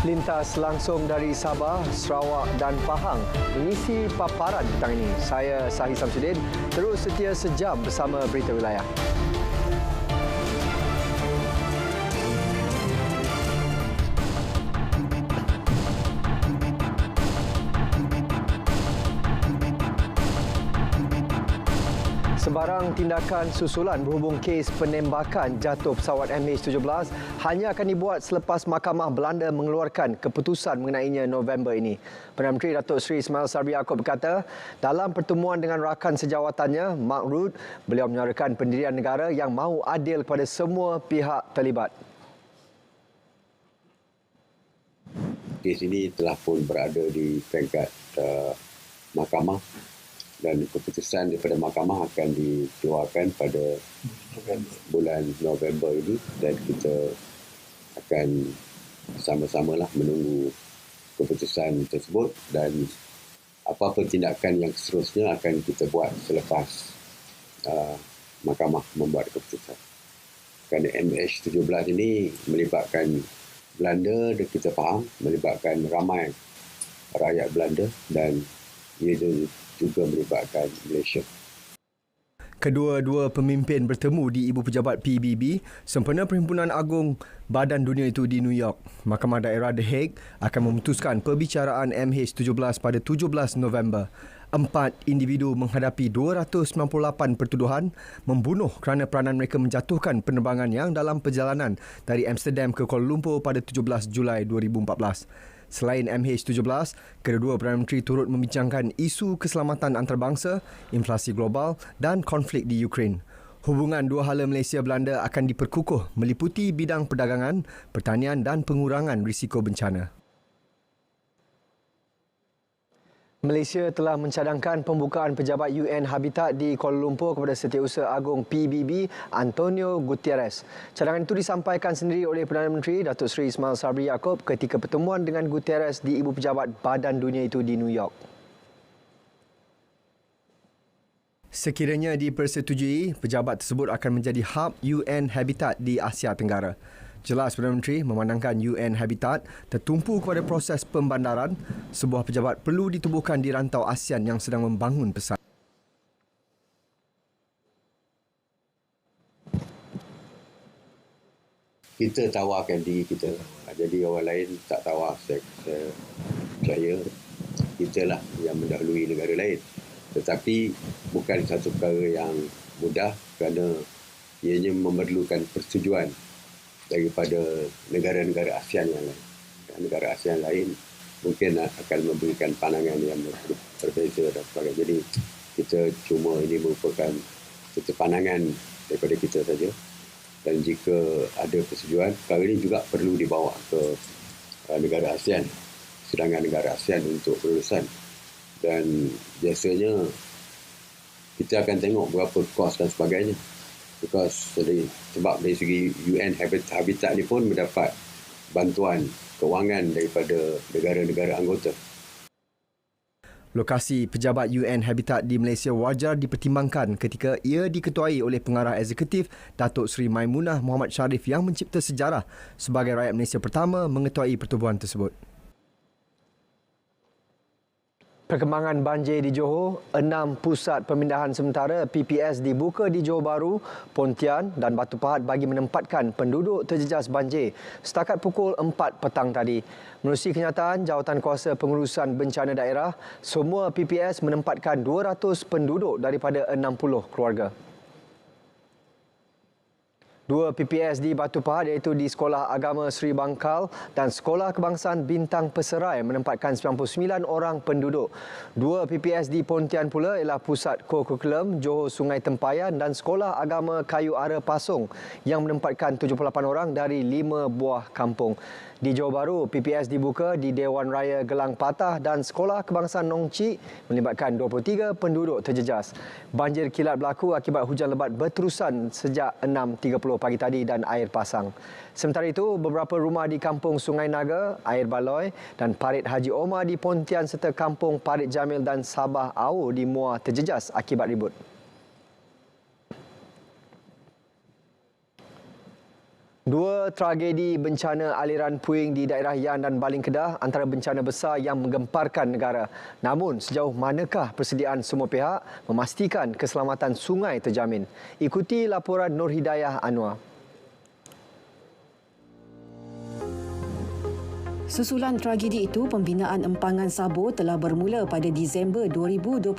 lintas langsung dari Sabah, Sarawak dan Pahang mengisi paparan petang ini. Saya Sahih Samsudin, terus setia sejam bersama Berita Wilayah. Sebarang tindakan susulan berhubung kes penembakan jatuh pesawat MH17 hanya akan dibuat selepas Mahkamah Belanda mengeluarkan keputusan mengenainya November ini. Perdana Menteri Datuk Seri Ismail Sabri Yaakob berkata, dalam pertemuan dengan rakan sejawatannya, Mark Rutte, beliau menyuarakan pendirian negara yang mahu adil kepada semua pihak terlibat. Kes ini telah pun berada di peringkat mahkamah dan keputusan daripada mahkamah akan dikeluarkan pada bulan November ini dan kita akan sama-samalah menunggu keputusan tersebut dan apa-apa tindakan yang seterusnya akan kita buat selepas mahkamah membuat keputusan. Kerana MH17 ini melibatkan Belanda dan kita faham melibatkan ramai rakyat Belanda dan ia juga melibatkan Malaysia. Kedua-dua pemimpin bertemu di Ibu Pejabat PBB sempena Perhimpunan Agung Badan Dunia itu di New York. Mahkamah Daerah The Hague akan memutuskan perbicaraan MH17 pada 17 November. 4 individu menghadapi 298 pertuduhan membunuh kerana peranan mereka menjatuhkan penerbangan yang dalam perjalanan dari Amsterdam ke Kuala Lumpur pada 17 Julai 2014. Selain MH17, kedua Perdana Menteri turut membincangkan isu keselamatan antarabangsa, inflasi global dan konflik di Ukraine. Hubungan dua hala Malaysia-Belanda akan diperkukuh meliputi bidang perdagangan, pertanian dan pengurangan risiko bencana. Malaysia telah mencadangkan pembukaan pejabat UN Habitat di Kuala Lumpur kepada Setiausaha Agung PBB Antonio Guterres. Cadangan itu disampaikan sendiri oleh Perdana Menteri Datuk Seri Ismail Sabri Yaakob ketika pertemuan dengan Guterres di Ibu Pejabat Badan Dunia itu di New York. Sekiranya dipersetujui, pejabat tersebut akan menjadi hub UN Habitat di Asia Tenggara. Jelas Perdana Menteri memandangkan UN Habitat tertumpu kepada proses pembandaran. Sebuah pejabat perlu ditubuhkan di rantau ASEAN yang sedang membangun pesat. Kita tawarkan diri kita. Jadi orang lain tak tawar. Saya percaya kita lah yang mendahului negara lain. Tetapi bukan satu perkara yang mudah kerana ianya memerlukan persetujuan daripada negara-negara ASEAN yang lain. Dan negara ASEAN lain mungkin akan memberikan pandangan yang berbeza dan sebagainya. Jadi kita cuma ini merupakan satu pandangan daripada kita saja. Dan jika ada persetujuan, perkara ini juga perlu dibawa ke negara ASEAN, sedangkan negara ASEAN untuk perurusan. Dan biasanya kita akan tengok berapa kos dan sebagainya. Sebab dari segi UN Habitat ni pun mendapat bantuan kewangan daripada negara-negara anggota. Lokasi pejabat UN Habitat di Malaysia wajar dipertimbangkan ketika ia diketuai oleh pengarah eksekutif Datuk Seri Maimunah Muhammad Sharif yang mencipta sejarah sebagai rakyat Malaysia pertama mengetuai pertubuhan tersebut. Perkembangan banjir di Johor, 6 pusat pemindahan sementara PPS dibuka di Johor Bahru, Pontian dan Batu Pahat bagi menempatkan penduduk terjejas banjir setakat pukul 4 petang tadi. Menerusi kenyataan Jawatan Pengurusan Bencana Daerah, semua PPS menempatkan 200 penduduk daripada 60 keluarga. 2 PPS di Batu Pahat iaitu di Sekolah Agama Seri Bangkal dan Sekolah Kebangsaan Bintang Peserai menempatkan 99 orang penduduk. 2 PPS di Pontian pula ialah Pusat Kurikulum Johor Sungai Tempayan dan Sekolah Agama Kayu Ara Pasong yang menempatkan 78 orang dari 5 buah kampung. Di Johor Bahru, PPS dibuka di Dewan Raya Gelang Patah dan Sekolah Kebangsaan Nong Chik melibatkan 23 penduduk terjejas. Banjir kilat berlaku akibat hujan lebat berterusan sejak 6.30 pagi tadi dan air pasang. Sementara itu, beberapa rumah di Kampung Sungai Naga, Air Baloi dan Parit Haji Omar di Pontian serta Kampung Parit Jamil dan Sabah Au di Muar terjejas akibat ribut. Dua tragedi bencana aliran puing di daerah Yan dan Baling Kedah antara bencana besar yang menggemparkan negara. Namun, sejauh manakah persediaan semua pihak memastikan keselamatan sungai terjamin? Ikuti laporan Nur Hidayah Anwar. Susulan tragedi itu, pembinaan empangan Sabo telah bermula pada Disember 2021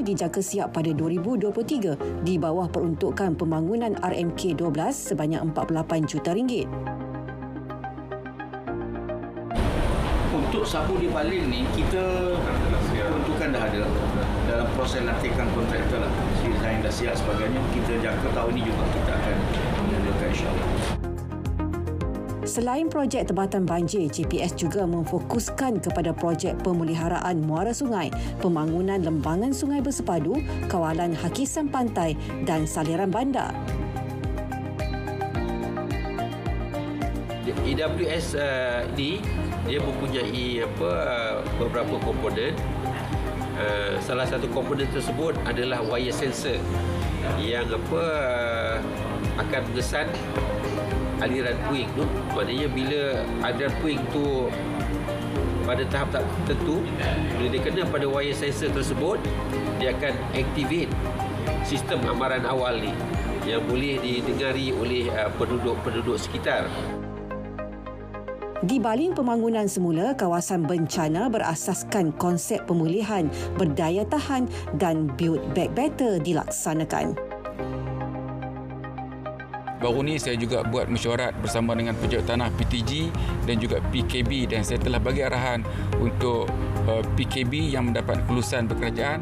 dijangka siap pada 2023 di bawah peruntukan pembangunan RMK 12 sebanyak RM48 juta. Untuk Sabo di Baling ni, kita peruntukan dah ada dalam proses latihan kontraktor lah. Desain dah siap sebagainya. Kita jangka tahun ini juga kita akan menyediakan insyaAllah. Selain projek tebatan banjir, JPS juga memfokuskan kepada projek pemeliharaan muara sungai, pembangunan lembangan sungai bersepadu, kawalan hakisan pantai dan saliran bandar. EWS ni dia mempunyai beberapa komponen. Salah satu komponen tersebut adalah wire sensor yang akan mengesan aliran puing tu. Maknanya bila aliran puing tu pada tahap tertentu, bila dia kena pada wire sensor tersebut, dia akan activate sistem amaran awal ni yang boleh didengari oleh penduduk sekitar. Di baling pembangunan semula, kawasan bencana berasaskan konsep pemulihan, berdaya tahan dan build back better dilaksanakan. Baru ni saya juga buat mesyuarat bersama dengan Pejabat Tanah PTG dan juga PKB, dan saya telah bagi arahan untuk PKB yang mendapat kelulusan berkerajaan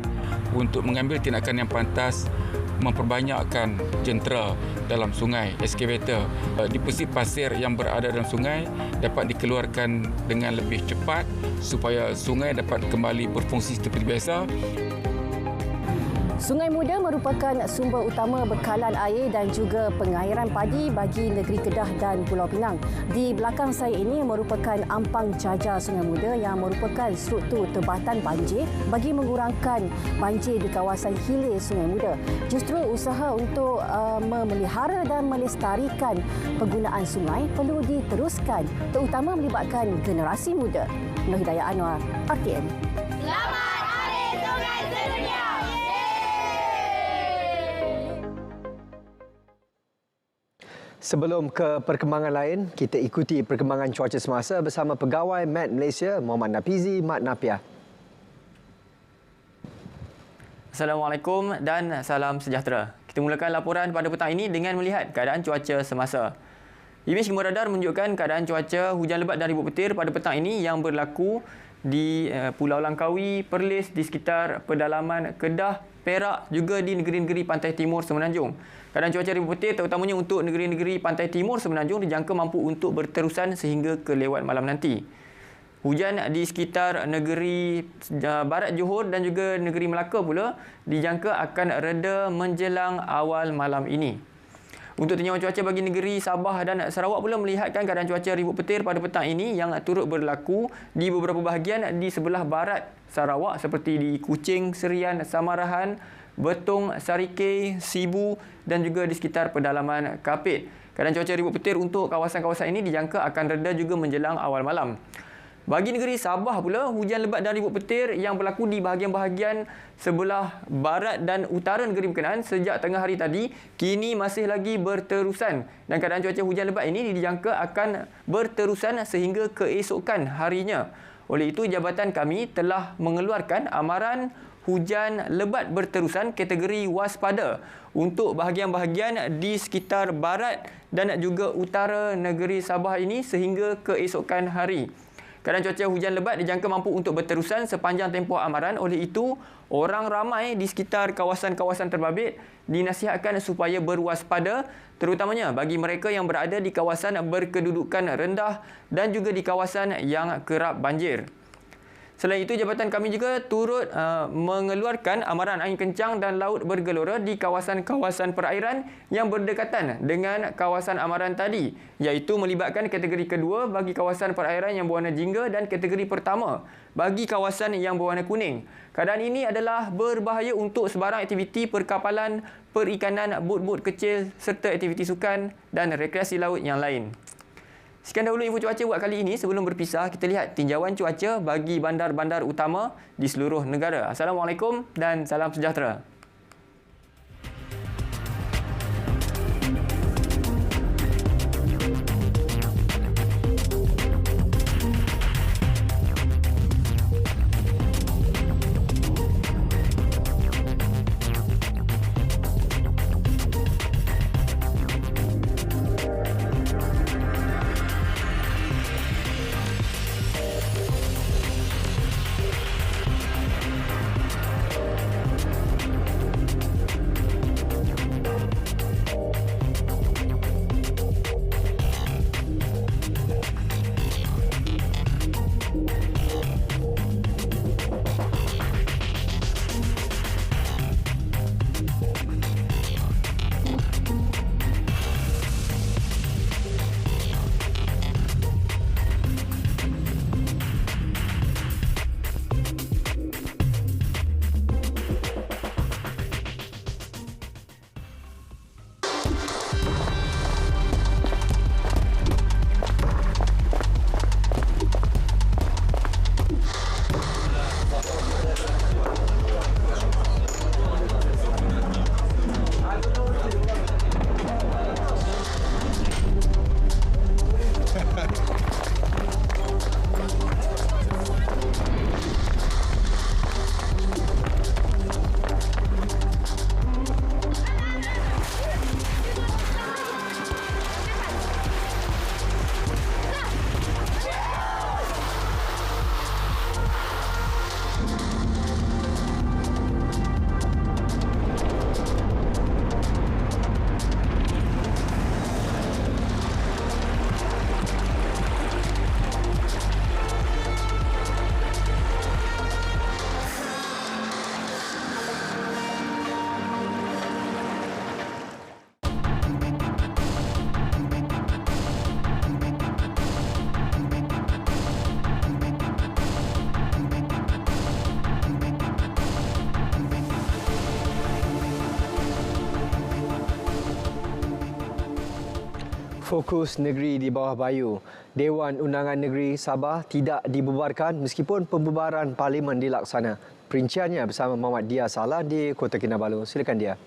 untuk mengambil tindakan yang pantas memperbanyakkan jentera dalam sungai, eskavator. Deposit pasir yang berada dalam sungai dapat dikeluarkan dengan lebih cepat supaya sungai dapat kembali berfungsi seperti biasa. Sungai Muda merupakan sumber utama bekalan air dan juga pengairan padi bagi negeri Kedah dan Pulau Pinang. Di belakang saya ini merupakan ampang jajar Sungai Muda yang merupakan struktur tebatan banjir bagi mengurangkan banjir di kawasan hilir Sungai Muda. Justru usaha untuk memelihara dan melestarikan penggunaan sungai perlu diteruskan, terutama melibatkan generasi muda. Nur Hidayah Anwar, RTM. Selamat Hari Sungai Sedunia! Sebelum ke perkembangan lain, kita ikuti perkembangan cuaca semasa bersama Pegawai Met Malaysia Muhammad Nafizi Mat Napiah. Assalamualaikum dan salam sejahtera. Kita mulakan laporan pada petang ini dengan melihat keadaan cuaca semasa. Imej gempa radar menunjukkan keadaan cuaca hujan lebat dan ribut petir pada petang ini yang berlaku di Pulau Langkawi, Perlis, di sekitar pedalaman Kedah, Perak, juga di negeri-negeri pantai timur Semenanjung. Keadaan cuaca ribut petir terutamanya untuk negeri-negeri pantai timur Semenanjung dijangka mampu untuk berterusan sehingga ke lewat malam nanti. Hujan di sekitar negeri Barat Johor dan juga negeri Melaka pula dijangka akan reda menjelang awal malam ini. Untuk tinjauan cuaca bagi negeri Sabah dan Sarawak pula melihatkan keadaan cuaca ribut petir pada petang ini yang turut berlaku di beberapa bahagian di sebelah barat Sarawak seperti di Kuching, Serian, Samarahan, Betong, Sarikei, Sibu dan juga di sekitar pedalaman Kapit. Keadaan cuaca ribut petir untuk kawasan-kawasan ini dijangka akan reda juga menjelang awal malam. Bagi negeri Sabah pula, hujan lebat dan ribut petir yang berlaku di bahagian-bahagian sebelah barat dan utara negeri berkenaan sejak tengah hari tadi kini masih lagi berterusan, dan keadaan cuaca hujan lebat ini dijangka akan berterusan sehingga keesokan harinya. Oleh itu, jabatan kami telah mengeluarkan amaran hujan lebat berterusan kategori waspada untuk bahagian-bahagian di sekitar barat dan juga utara negeri Sabah ini sehingga keesokan hari. Keadaan cuaca hujan lebat dijangka mampu untuk berterusan sepanjang tempoh amaran. Oleh itu, orang ramai di sekitar kawasan-kawasan terbabit dinasihatkan supaya berwaspada, terutamanya bagi mereka yang berada di kawasan berkedudukan rendah dan juga di kawasan yang kerap banjir. Selain itu, jabatan kami juga turut mengeluarkan amaran angin kencang dan laut bergelora di kawasan-kawasan perairan yang berdekatan dengan kawasan amaran tadi, iaitu melibatkan kategori kedua bagi kawasan perairan yang berwarna jingga dan kategori pertama bagi kawasan yang berwarna kuning. Keadaan ini adalah berbahaya untuk sebarang aktiviti perkapalan, perikanan, bot-bot kecil serta aktiviti sukan dan rekreasi laut yang lain. Sekian dahulu info cuaca buat kali ini. Sebelum berpisah, kita lihat tinjauan cuaca bagi bandar-bandar utama di seluruh negara. Assalamualaikum dan salam sejahtera. Fokus negeri di bawah Bayu. Dewan Undangan Negeri Sabah tidak dibubarkan meskipun pembubaran parlimen dilaksana. Perinciannya bersama Muhammad Dia Salah di Kota Kinabalu. Silakan Dia.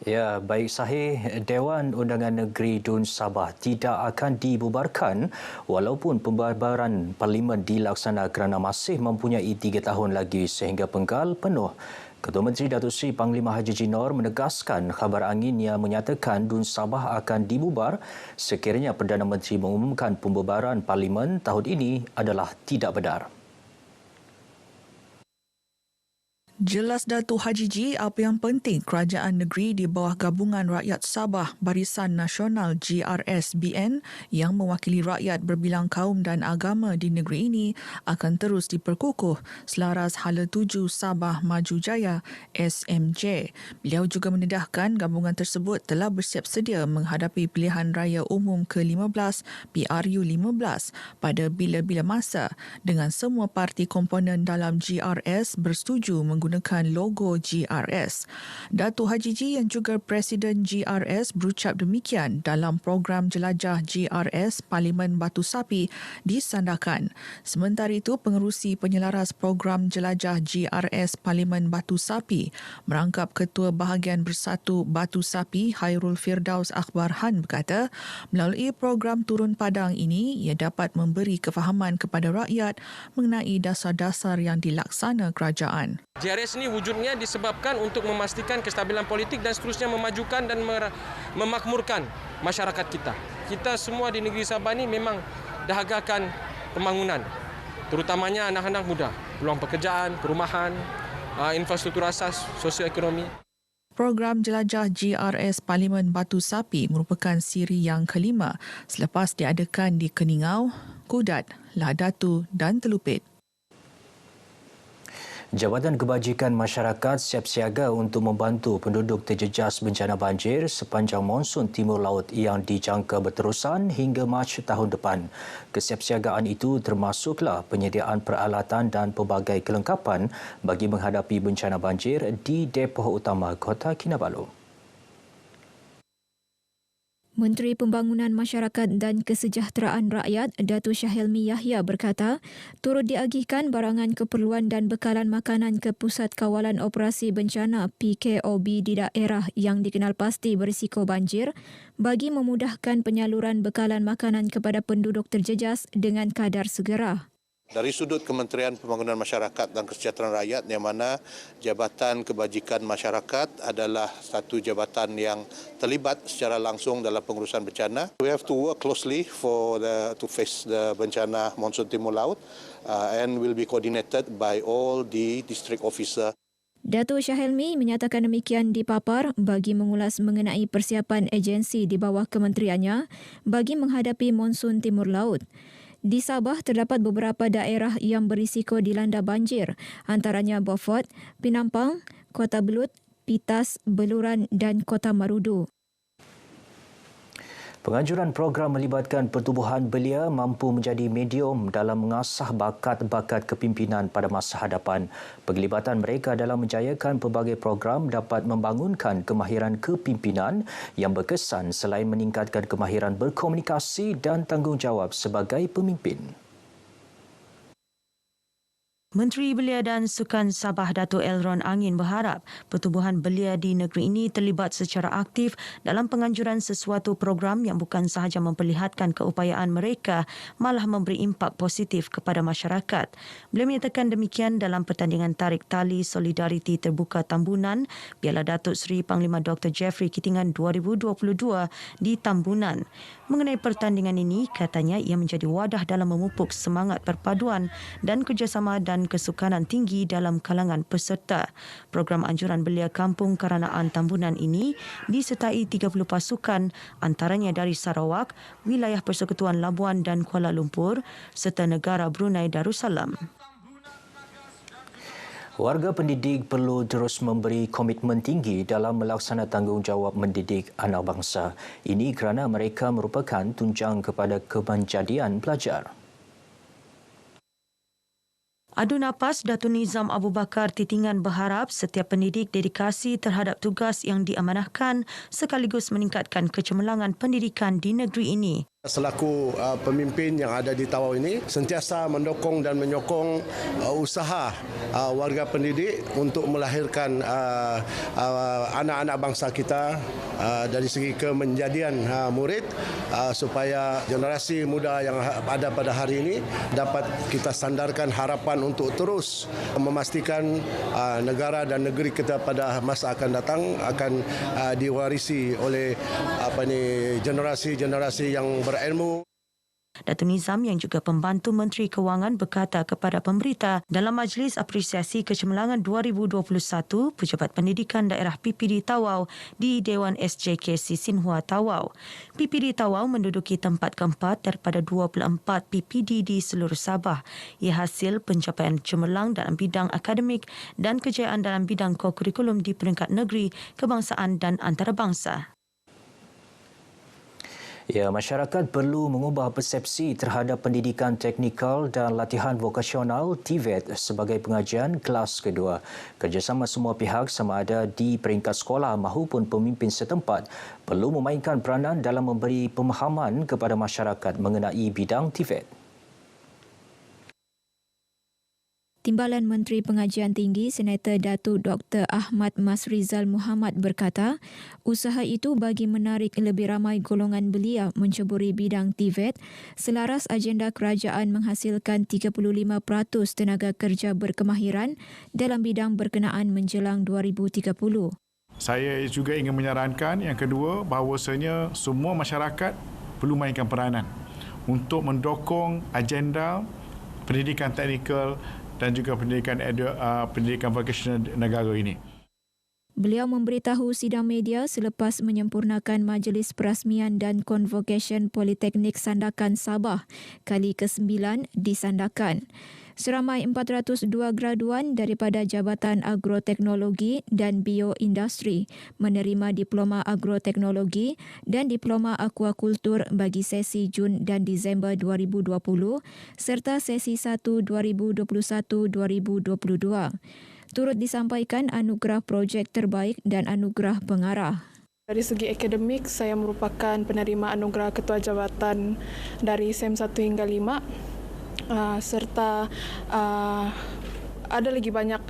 Ya, baik Sahih. Dewan Undangan Negeri Dun Sabah tidak akan dibubarkan walaupun pembubaran parlimen dilaksana kerana masih mempunyai 3 tahun lagi sehingga penggal penuh. Ketua Menteri Datuk Seri Panglima Haji Jinor menegaskan khabar angin yang menyatakan Dun Sabah akan dibubar sekiranya Perdana Menteri mengumumkan pembubaran parlimen tahun ini adalah tidak benar. Jelas Datuk Haji Ji apa yang penting kerajaan negeri di bawah Gabungan Rakyat Sabah Barisan Nasional GRSBN yang mewakili rakyat berbilang kaum dan agama di negeri ini akan terus diperkukuh selaras Hala Tuju Sabah Maju Jaya SMJ. Beliau juga mendedahkan gabungan tersebut telah bersiap sedia menghadapi pilihan raya umum ke-15 PRU 15 pada bila-bila masa dengan semua parti komponen dalam GRS bersetuju menggunakan logo GRS. Datuk Haji Ji yang juga Presiden GRS berucap demikian dalam program jelajah GRS Parlimen Batu Sapi disandarkan. Sementara itu, pengerusi penyelaras program jelajah GRS Parlimen Batu Sapi merangkap Ketua Bahagian Bersatu Batu Sapi Hairul Firdaus Akbar Han berkata, melalui program turun padang ini, ia dapat memberi kefahaman kepada rakyat mengenai dasar-dasar yang dilaksana kerajaan. GRS ini wujudnya disebabkan untuk memastikan kestabilan politik dan seterusnya memajukan dan memakmurkan masyarakat kita. Kita semua di negeri Sabah ini memang dahagakan pembangunan, terutamanya anak-anak muda, peluang pekerjaan, perumahan, infrastruktur asas, sosioekonomi. Program jelajah GRS Parlimen Batu Sapi merupakan siri yang kelima selepas diadakan di Keningau, Kudat, Lahadatu dan Telupit. Jabatan Kebajikan Masyarakat siap siaga untuk membantu penduduk terjejas bencana banjir sepanjang monsun timur laut yang dijangka berterusan hingga Mac tahun depan. Kesiapsiagaan itu termasuklah penyediaan peralatan dan pelbagai kelengkapan bagi menghadapi bencana banjir di depoh utama Kota Kinabalu. Menteri Pembangunan Masyarakat dan Kesejahteraan Rakyat Datuk Syahilmi Yahya berkata, turut diagihkan barangan keperluan dan bekalan makanan ke Pusat Kawalan Operasi Bencana PKOB di daerah yang dikenal pasti berisiko banjir bagi memudahkan penyaluran bekalan makanan kepada penduduk terjejas dengan kadar segera. Dari sudut Kementerian Pembangunan Masyarakat dan Kesejahteraan Rakyat, yang mana Jabatan Kebajikan Masyarakat adalah satu jabatan yang terlibat secara langsung dalam pengurusan bencana. We have to work closely to face the bencana monsun timur laut and will be coordinated by all the district officer. Datuk Syahilmi menyatakan demikian di Papar bagi mengulas mengenai persiapan agensi di bawah kementeriannya bagi menghadapi monsun timur laut. Di Sabah terdapat beberapa daerah yang berisiko dilanda banjir, antaranya Beaufort, Penampang, Kota Belud, Pitas, Beluran dan Kota Marudu. Penganjuran program melibatkan pertubuhan belia mampu menjadi medium dalam mengasah bakat-bakat kepimpinan pada masa hadapan. Penglibatan mereka dalam menjayakan pelbagai program dapat membangunkan kemahiran kepimpinan yang berkesan selain meningkatkan kemahiran berkomunikasi dan tanggungjawab sebagai pemimpin. Menteri Belia dan Sukan Sabah Datuk Elron Angin berharap pertubuhan belia di negeri ini terlibat secara aktif dalam penganjuran sesuatu program yang bukan sahaja memperlihatkan keupayaan mereka, malah memberi impak positif kepada masyarakat. Beliau menyatakan demikian dalam pertandingan tarik tali Solidariti Terbuka Tambunan Piala Datuk Seri Panglima Dr. Jeffrey Kitingan 2022 di Tambunan. Mengenai pertandingan ini, katanya ia menjadi wadah dalam memupuk semangat perpaduan dan kerjasama dan kesukanan tinggi dalam kalangan peserta. Program anjuran belia Kampung Karanaan Tambunan ini disertai 30 pasukan antaranya dari Sarawak, wilayah Persekutuan Labuan dan Kuala Lumpur serta negara Brunei Darussalam. Warga pendidik perlu terus memberi komitmen tinggi dalam melaksanakan tanggungjawab mendidik anak bangsa. Ini kerana mereka merupakan tunjang kepada kemanjadian pelajar. Adu Napas Datuk Nizam Abu Bakar Titingan berharap setiap pendidik dedikasi terhadap tugas yang diamanahkan sekaligus meningkatkan kecemerlangan pendidikan di negeri ini. Selaku pemimpin yang ada di Tawau ini sentiasa mendukung dan menyokong usaha warga pendidik untuk melahirkan anak-anak bangsa kita dari segi kemenjadian murid supaya generasi muda yang ada pada hari ini dapat kita sandarkan harapan untuk terus memastikan negara dan negeri kita pada masa akan datang akan diwarisi oleh generasi-generasi yang berilmu. Datuk Nizam yang juga pembantu Menteri Kewangan berkata kepada pemberita dalam Majlis Apresiasi Kecemerlangan 2021 Pejabat Pendidikan Daerah PPD Tawau di Dewan SJKC Sinhua Tawau. PPD Tawau menduduki tempat keempat daripada 24 PPD di seluruh Sabah. Ia hasil pencapaian cemerlang dalam bidang akademik dan kejayaan dalam bidang kurikulum di peringkat negeri, kebangsaan dan antarabangsa. Ya, masyarakat perlu mengubah persepsi terhadap pendidikan teknikal dan latihan vokasional TVET sebagai pengajian kelas kedua. Kerjasama semua pihak sama ada di peringkat sekolah maupun pemimpin setempat perlu memainkan peranan dalam memberi pemahaman kepada masyarakat mengenai bidang TVET. Timbalan Menteri Pengajian Tinggi Senator Datuk Dr. Ahmad Masrizal Muhammad berkata, usaha itu bagi menarik lebih ramai golongan belia menceburi bidang TVET selaras agenda kerajaan menghasilkan 35% tenaga kerja berkemahiran dalam bidang berkenaan menjelang 2030. Saya juga ingin menyarankan yang kedua bahawasanya semua masyarakat perlu mainkan peranan untuk mendukung agenda pendidikan teknikal dan juga pendidikan vocational negara ini. Beliau memberitahu sidang media selepas menyempurnakan Majlis Perasmian dan Convocation Politeknik Sandakan Sabah kali ke-9 di Sandakan. Seramai 402 graduan daripada Jabatan Agroteknologi dan Bioindustri menerima Diploma Agroteknologi dan Diploma Aquakultur bagi sesi Jun dan Disember 2020 serta sesi 1 2021-2022. Turut disampaikan anugerah projek terbaik dan anugerah pengarah. Dari segi akademik, saya merupakan penerima anugerah Ketua Jabatan dari SEM 1 hingga 5, serta ada lagi banyak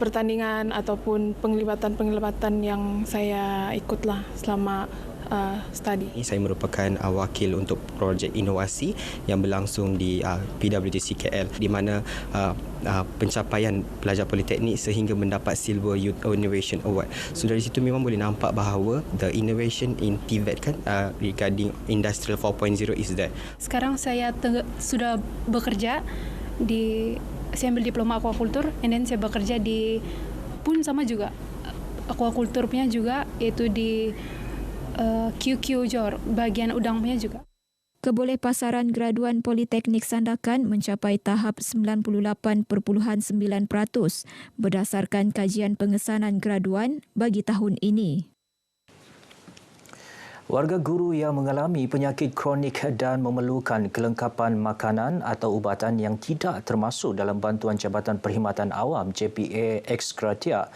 pertandingan ataupun penglibatan yang saya ikutlah selama study. Saya merupakan wakil untuk projek inovasi yang berlangsung di PWTC KL, di mana pencapaian pelajar politeknik sehingga mendapat Silver Youth Innovation Award. So dari situ memang boleh nampak bahawa the innovation in TVET kan regarding Industrial 4.0 is there. Sekarang saya sudah bekerja saya ambil diploma aquakultur, and then saya bekerja pun sama juga aquakultur punya juga, yaitu di QQ Jor, bagian udang punya juga. Keboleh pasaran graduan Politeknik Sandakan mencapai tahap 98.9% berdasarkan kajian pengesanan graduan bagi tahun ini. Warga guru yang mengalami penyakit kronik dan memerlukan kelengkapan makanan atau ubatan yang tidak termasuk dalam bantuan Jabatan Perkhidmatan Awam JPA ex gratia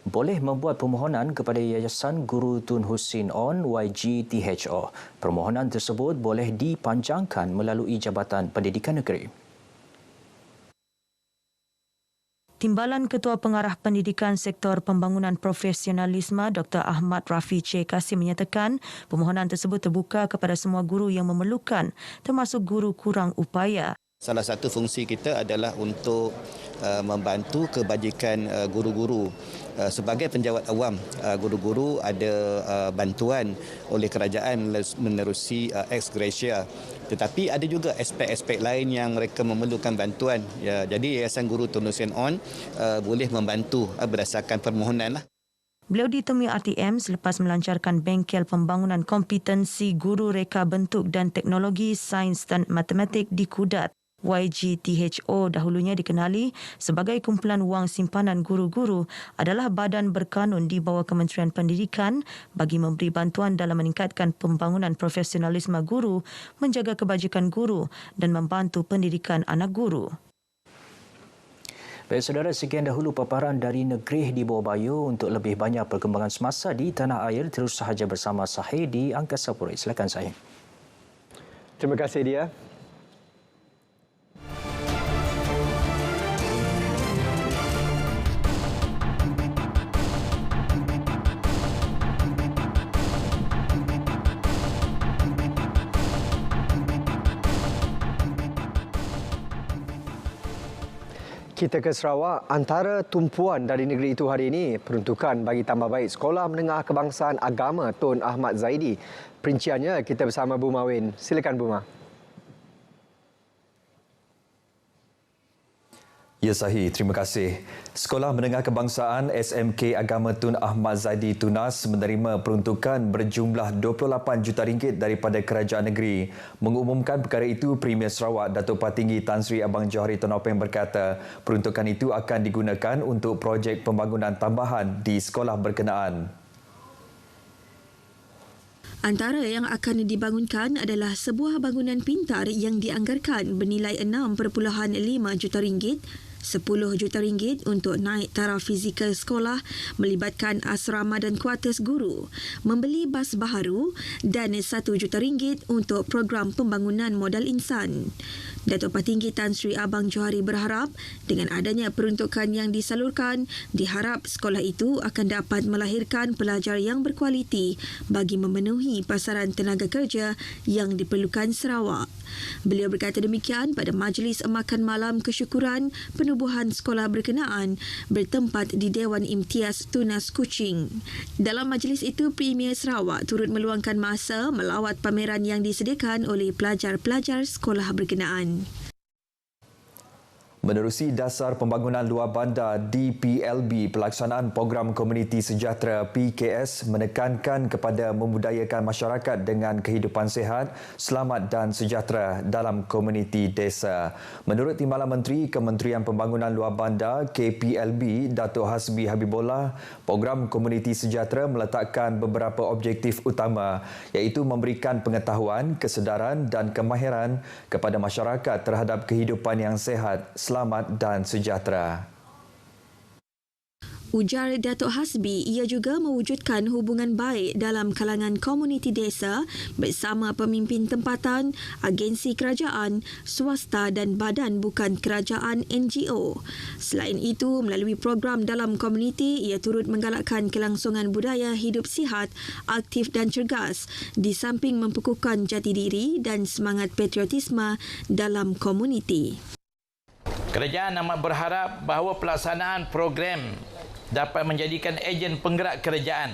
boleh membuat permohonan kepada Yayasan Guru Tun Husin On YGTHO. Permohonan tersebut boleh dipanjangkan melalui Jabatan Pendidikan Negeri. Timbalan Ketua Pengarah Pendidikan Sektor Pembangunan Profesionalisme Dr. Ahmad Rafi C. Kasim menyatakan permohonan tersebut terbuka kepada semua guru yang memerlukan, termasuk guru kurang upaya. Salah satu fungsi kita adalah untuk membantu kebajikan guru-guru. Sebagai penjawat awam, guru-guru ada bantuan oleh kerajaan menerusi ex gratia. Tetapi ada juga aspek-aspek lain yang mereka memerlukan bantuan. Jadi Yayasan Guru Tun Husin On boleh membantu berdasarkan permohonan. Beliau ditemui RTM selepas melancarkan bengkel pembangunan kompetensi guru reka bentuk dan teknologi sains dan matematik di Kudat. YGTHO dahulunya dikenali sebagai kumpulan wang simpanan guru-guru adalah badan berkanun di bawah Kementerian Pendidikan bagi memberi bantuan dalam meningkatkan pembangunan profesionalisme guru, menjaga kebajikan guru dan membantu pendidikan anak guru. Baik saudara, sekian dahulu paparan dari Negeri di Bawah Bayu. Untuk lebih banyak perkembangan semasa di tanah air, terus sahaja bersama Sahih di Angkasa Pura. Silakan Sahih. Terima kasih dia. Kita ke Sarawak. Antara tumpuan dari negeri itu hari ini peruntukan bagi tambah baik Sekolah Menengah Kebangsaan Agama Tun Ahmad Zaidi. Perinciannya kita bersama Bu Mawin. Silakan Bu Ma. Ya Sahih, terima kasih. Sekolah Menengah Kebangsaan SMK Agama Tun Ahmad Zaidi Tunas menerima peruntukan berjumlah RM28 juta daripada kerajaan negeri. Mengumumkan perkara itu, Premier Sarawak Datuk Patinggi Tan Sri Abang Johari Tonopeng berkata, peruntukan itu akan digunakan untuk projek pembangunan tambahan di sekolah berkenaan. Antara yang akan dibangunkan adalah sebuah bangunan pintar yang dianggarkan bernilai RM6.5 juta, RM10 juta untuk naik taraf fizikal sekolah melibatkan asrama dan kuartus guru, membeli bas baharu dan RM1 juta untuk program pembangunan modal insan. Datuk Patinggi Tan Sri Abang Johari berharap dengan adanya peruntukan yang disalurkan, diharap sekolah itu akan dapat melahirkan pelajar yang berkualiti bagi memenuhi pasaran tenaga kerja yang diperlukan Sarawak. Beliau berkata demikian pada Majlis Makan Malam Kesyukuran Penubuhan Sekolah berkenaan bertempat di Dewan Imtiaz Tunas Kuching. Dalam majlis itu, Premier Sarawak turut meluangkan masa melawat pameran yang disediakan oleh pelajar-pelajar sekolah berkenaan. Menerusi Dasar Pembangunan Luar Bandar DPLB, pelaksanaan program Komuniti Sejahtera PKS menekankan kepada memudayakan masyarakat dengan kehidupan sihat, selamat dan sejahtera dalam komuniti desa. Menurut Timbalan Menteri Kementerian Pembangunan Luar Bandar KPLB, Datuk Hasbi Habibullah, program Komuniti Sejahtera meletakkan beberapa objektif utama iaitu memberikan pengetahuan, kesedaran dan kemahiran kepada masyarakat terhadap kehidupan yang sihat, selamat dan sejahtera. Ujar Datuk Hasbi, ia juga mewujudkan hubungan baik dalam kalangan komuniti desa bersama pemimpin tempatan, agensi kerajaan, swasta dan badan bukan kerajaan NGO. Selain itu, melalui program dalam komuniti, ia turut menggalakkan kelangsungan budaya hidup sihat, aktif dan cergas di samping mempukuhkan jati diri dan semangat patriotisme dalam komuniti. Kerajaan amat berharap bahawa pelaksanaan program dapat menjadikan ejen penggerak kerajaan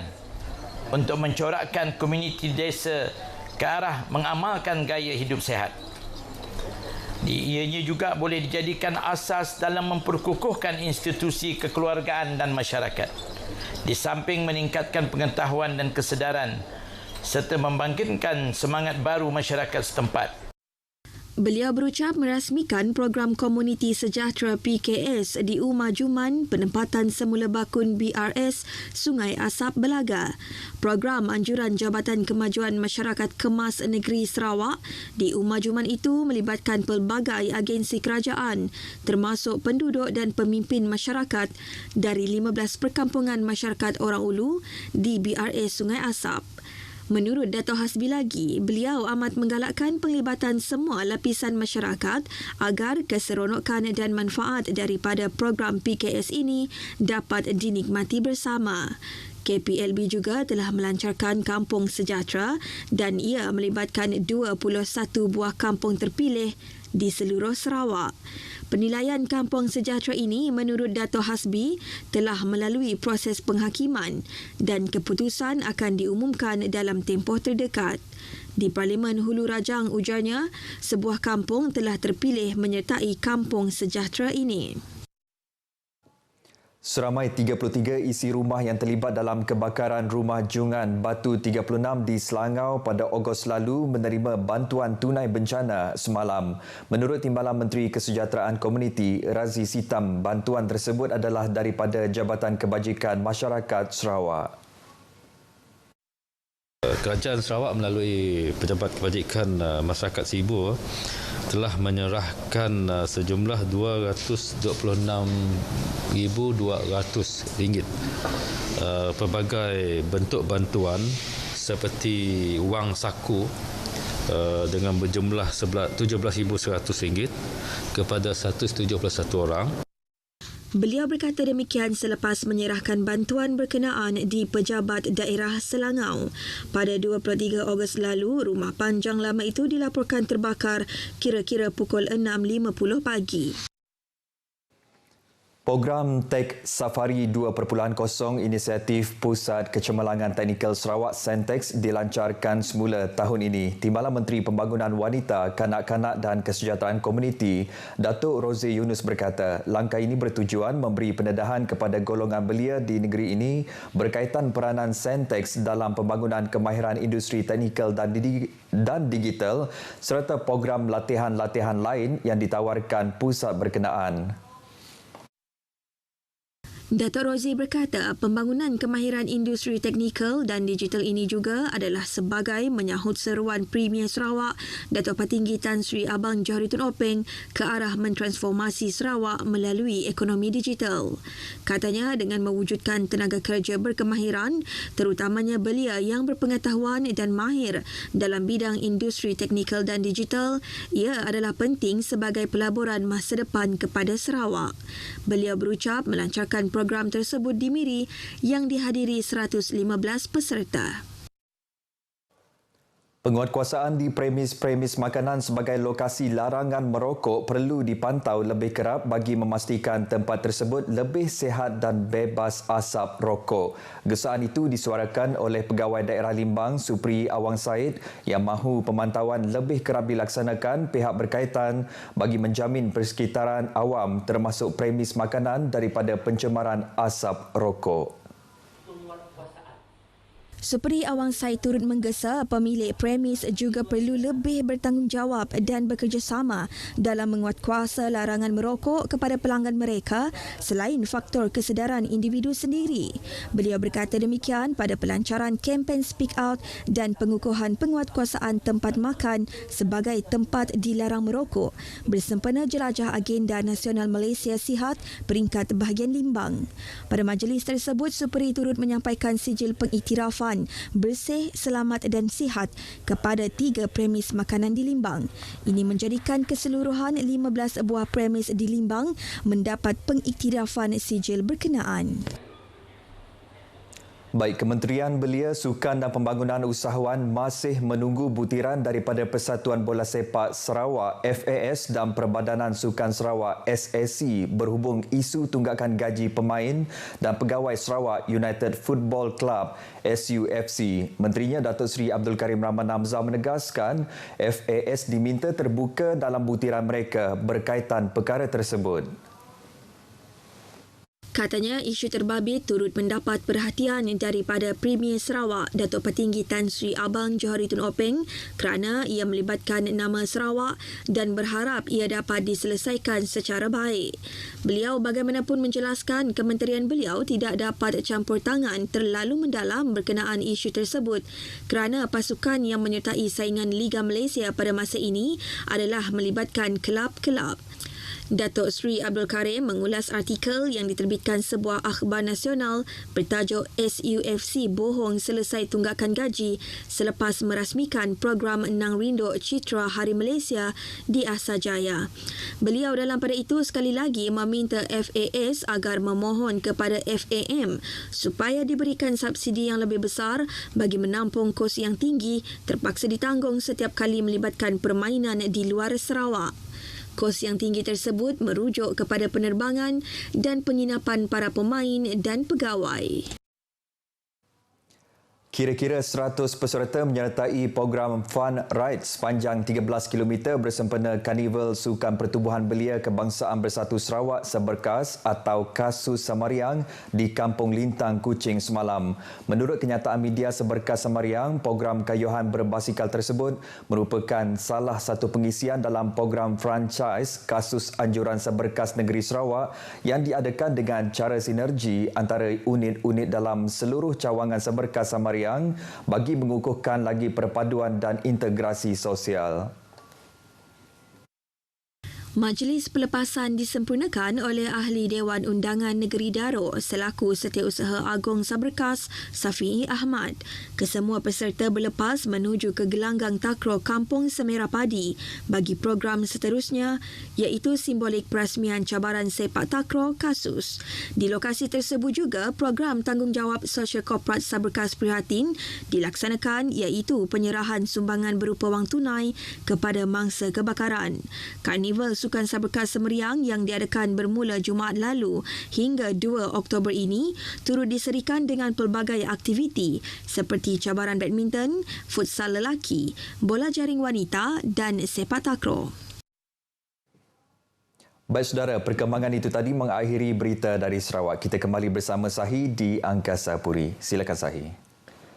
untuk mencorakkan komuniti desa ke arah mengamalkan gaya hidup sihat. Ianya juga boleh dijadikan asas dalam memperkukuhkan institusi kekeluargaan dan masyarakat, di samping meningkatkan pengetahuan dan kesedaran serta membangkitkan semangat baru masyarakat setempat. Beliau berucap merasmikan program Komuniti Sejahtera PKS di Umar Juman, penempatan semula bakun BRS Sungai Asap Belaga. Program anjuran Jabatan Kemajuan Masyarakat Kemas Negeri Sarawak di Umar Juman itu melibatkan pelbagai agensi kerajaan termasuk penduduk dan pemimpin masyarakat dari 15 perkampungan masyarakat orang Ulu di BRS Sungai Asap. Menurut Dato' Hasbi lagi, beliau amat menggalakkan penglibatan semua lapisan masyarakat agar keseronokan dan manfaat daripada program PKS ini dapat dinikmati bersama. KPLB juga telah melancarkan Kampung Sejahtera dan ia melibatkan 21 buah kampung terpilih di seluruh Sarawak. Penilaian Kampung Sejahtera ini menurut Dato' Hasbi telah melalui proses penghakiman dan keputusan akan diumumkan dalam tempoh terdekat. Di Parlimen Hulu Rajang, ujarnya, sebuah kampung telah terpilih menyertai Kampung Sejahtera ini. Seramai 33 isi rumah yang terlibat dalam kebakaran rumah Jungan Batu 36 di Selangor pada Ogos lalu menerima bantuan tunai bencana semalam. Menurut Timbalan Menteri Kesejahteraan Komuniti Razi Sitam, bantuan tersebut adalah daripada Jabatan Kebajikan Masyarakat Sarawak. Kerajaan Sarawak melalui Pejabat Kebajikan Masyarakat Sibu telah menyerahkan sejumlah RM226,200 pelbagai bentuk bantuan seperti wang saku dengan berjumlah RM17,100 kepada 171 orang. Beliau berkata demikian selepas menyerahkan bantuan berkenaan di Pejabat Daerah Selangor. Pada 23 Ogos lalu, rumah panjang lama itu dilaporkan terbakar kira-kira pukul 6.50 pagi. Program Tech Safari 2.0 inisiatif Pusat Kecemerlangan Teknikal Sarawak Sentex dilancarkan semula tahun ini. Timbalan Menteri Pembangunan Wanita, Kanak-kanak dan Kesejahteraan Komuniti, Datuk Rozzi Yunus berkata, langkah ini bertujuan memberi pendedahan kepada golongan belia di negeri ini berkaitan peranan Sentex dalam pembangunan kemahiran industri teknikal dan digital serta program latihan-latihan lain yang ditawarkan pusat berkenaan. Dato' Rozzi berkata pembangunan kemahiran industri teknikal dan digital ini juga adalah sebagai menyahut seruan Premier Sarawak Dato' Patinggi Tan Sri Abang Johari Tun Openg ke arah mentransformasi Sarawak melalui ekonomi digital. Katanya dengan mewujudkan tenaga kerja berkemahiran, terutamanya belia yang berpengetahuan dan mahir dalam bidang industri teknikal dan digital, ia adalah penting sebagai pelaburan masa depan kepada Sarawak. Beliau berucap melancarkan program tersebut di Miri yang dihadiri 115 peserta. Penguatkuasaan di premis-premis makanan sebagai lokasi larangan merokok perlu dipantau lebih kerap bagi memastikan tempat tersebut lebih sihat dan bebas asap rokok. Gesaan itu disuarakan oleh Pegawai Daerah Limbang Supri Awang Said yang mahu pemantauan lebih kerap dilaksanakan pihak berkaitan bagi menjamin persekitaran awam termasuk premis makanan daripada pencemaran asap rokok. Supri Awang Said turut menggesa pemilik premis juga perlu lebih bertanggungjawab dan bekerjasama dalam menguatkuasa larangan merokok kepada pelanggan mereka selain faktor kesedaran individu sendiri. Beliau berkata demikian pada pelancaran kempen Speak Out dan pengukuhan penguatkuasaan tempat makan sebagai tempat dilarang merokok bersempena jelajah agenda nasional Malaysia Sihat peringkat bahagian Limbang. Pada majlis tersebut, Supri turut menyampaikan sijil pengiktirafan bersih, selamat dan sihat kepada 3 premis makanan di Limbang. Ini menjadikan keseluruhan 15 buah premis di Limbang mendapat pengiktirafan sijil berkenaan. Baik, Kementerian Belia, Sukan dan Pembangunan Usahawan masih menunggu butiran daripada Persatuan Bola Sepak Sarawak FAS dan Perbadanan Sukan Sarawak SAC berhubung isu tunggakan gaji pemain dan pegawai Sarawak United Football Club SUFC. Menterinya Datuk Seri Abdul Karim Rahman Hamzah menegaskan FAS diminta terbuka dalam butiran mereka berkaitan perkara tersebut. Katanya isu terbabit turut mendapat perhatian daripada Premier Sarawak Datuk Petinggi Tan Sri Abang Johari Tun Openg kerana ia melibatkan nama Sarawak dan berharap ia dapat diselesaikan secara baik. Beliau bagaimanapun menjelaskan kementerian beliau tidak dapat campur tangan terlalu mendalam berkenaan isu tersebut kerana pasukan yang menyertai saingan Liga Malaysia pada masa ini adalah melibatkan kelab-kelab. Datuk Seri Abdul Karim mengulas artikel yang diterbitkan sebuah akhbar nasional bertajuk SUFC bohong selesai tunggakan gaji selepas merasmikan program Nang Rindu Citra Hari Malaysia di Asajaya. Beliau dalam pada itu sekali lagi meminta FAS agar memohon kepada FAM supaya diberikan subsidi yang lebih besar bagi menampung kos yang tinggi terpaksa ditanggung setiap kali melibatkan permainan di luar Sarawak. Kos yang tinggi tersebut merujuk kepada penerbangan dan penginapan para pemain dan pegawai. Kira-kira 100 peserta menyertai program Fun Ride sepanjang 13 km bersempena Karnival Sukan Pertubuhan Belia Kebangsaan Bersatu Sarawak Seberkas atau Kasus Samariang di Kampung Lintang, Kuching semalam. Menurut kenyataan media Seberkas Samariang, program kayuhan berbasikal tersebut merupakan salah satu pengisian dalam program franchise Kasus Anjuran Seberkas Negeri Sarawak yang diadakan dengan cara sinergi antara unit-unit dalam seluruh cawangan Seberkas Samariang bagi mengukuhkan lagi perpaduan dan integrasi sosial. Majlis pelepasan disempurnakan oleh Ahli Dewan Undangan Negeri Daro selaku Setiausaha Agong Saberkas Safi'i Ahmad. Kesemua peserta berlepas menuju ke gelanggang takraw Kampung Semerah Padi bagi program seterusnya iaitu simbolik perasmian cabaran sepak takraw Kasus. Di lokasi tersebut juga program tanggungjawab sosial korporat Saberkas Prihatin dilaksanakan iaitu penyerahan sumbangan berupa wang tunai kepada mangsa kebakaran. Karnival Sukan Saberkas Semeriang yang diadakan bermula Jumaat lalu hingga 2 Oktober ini turut diserikan dengan pelbagai aktiviti seperti cabaran badminton, futsal lelaki, bola jaring wanita dan sepak takraw. Baik saudara, perkembangan itu tadi mengakhiri berita dari Sarawak. Kita kembali bersama Sahi di Angkasa Puri. Silakan Sahi.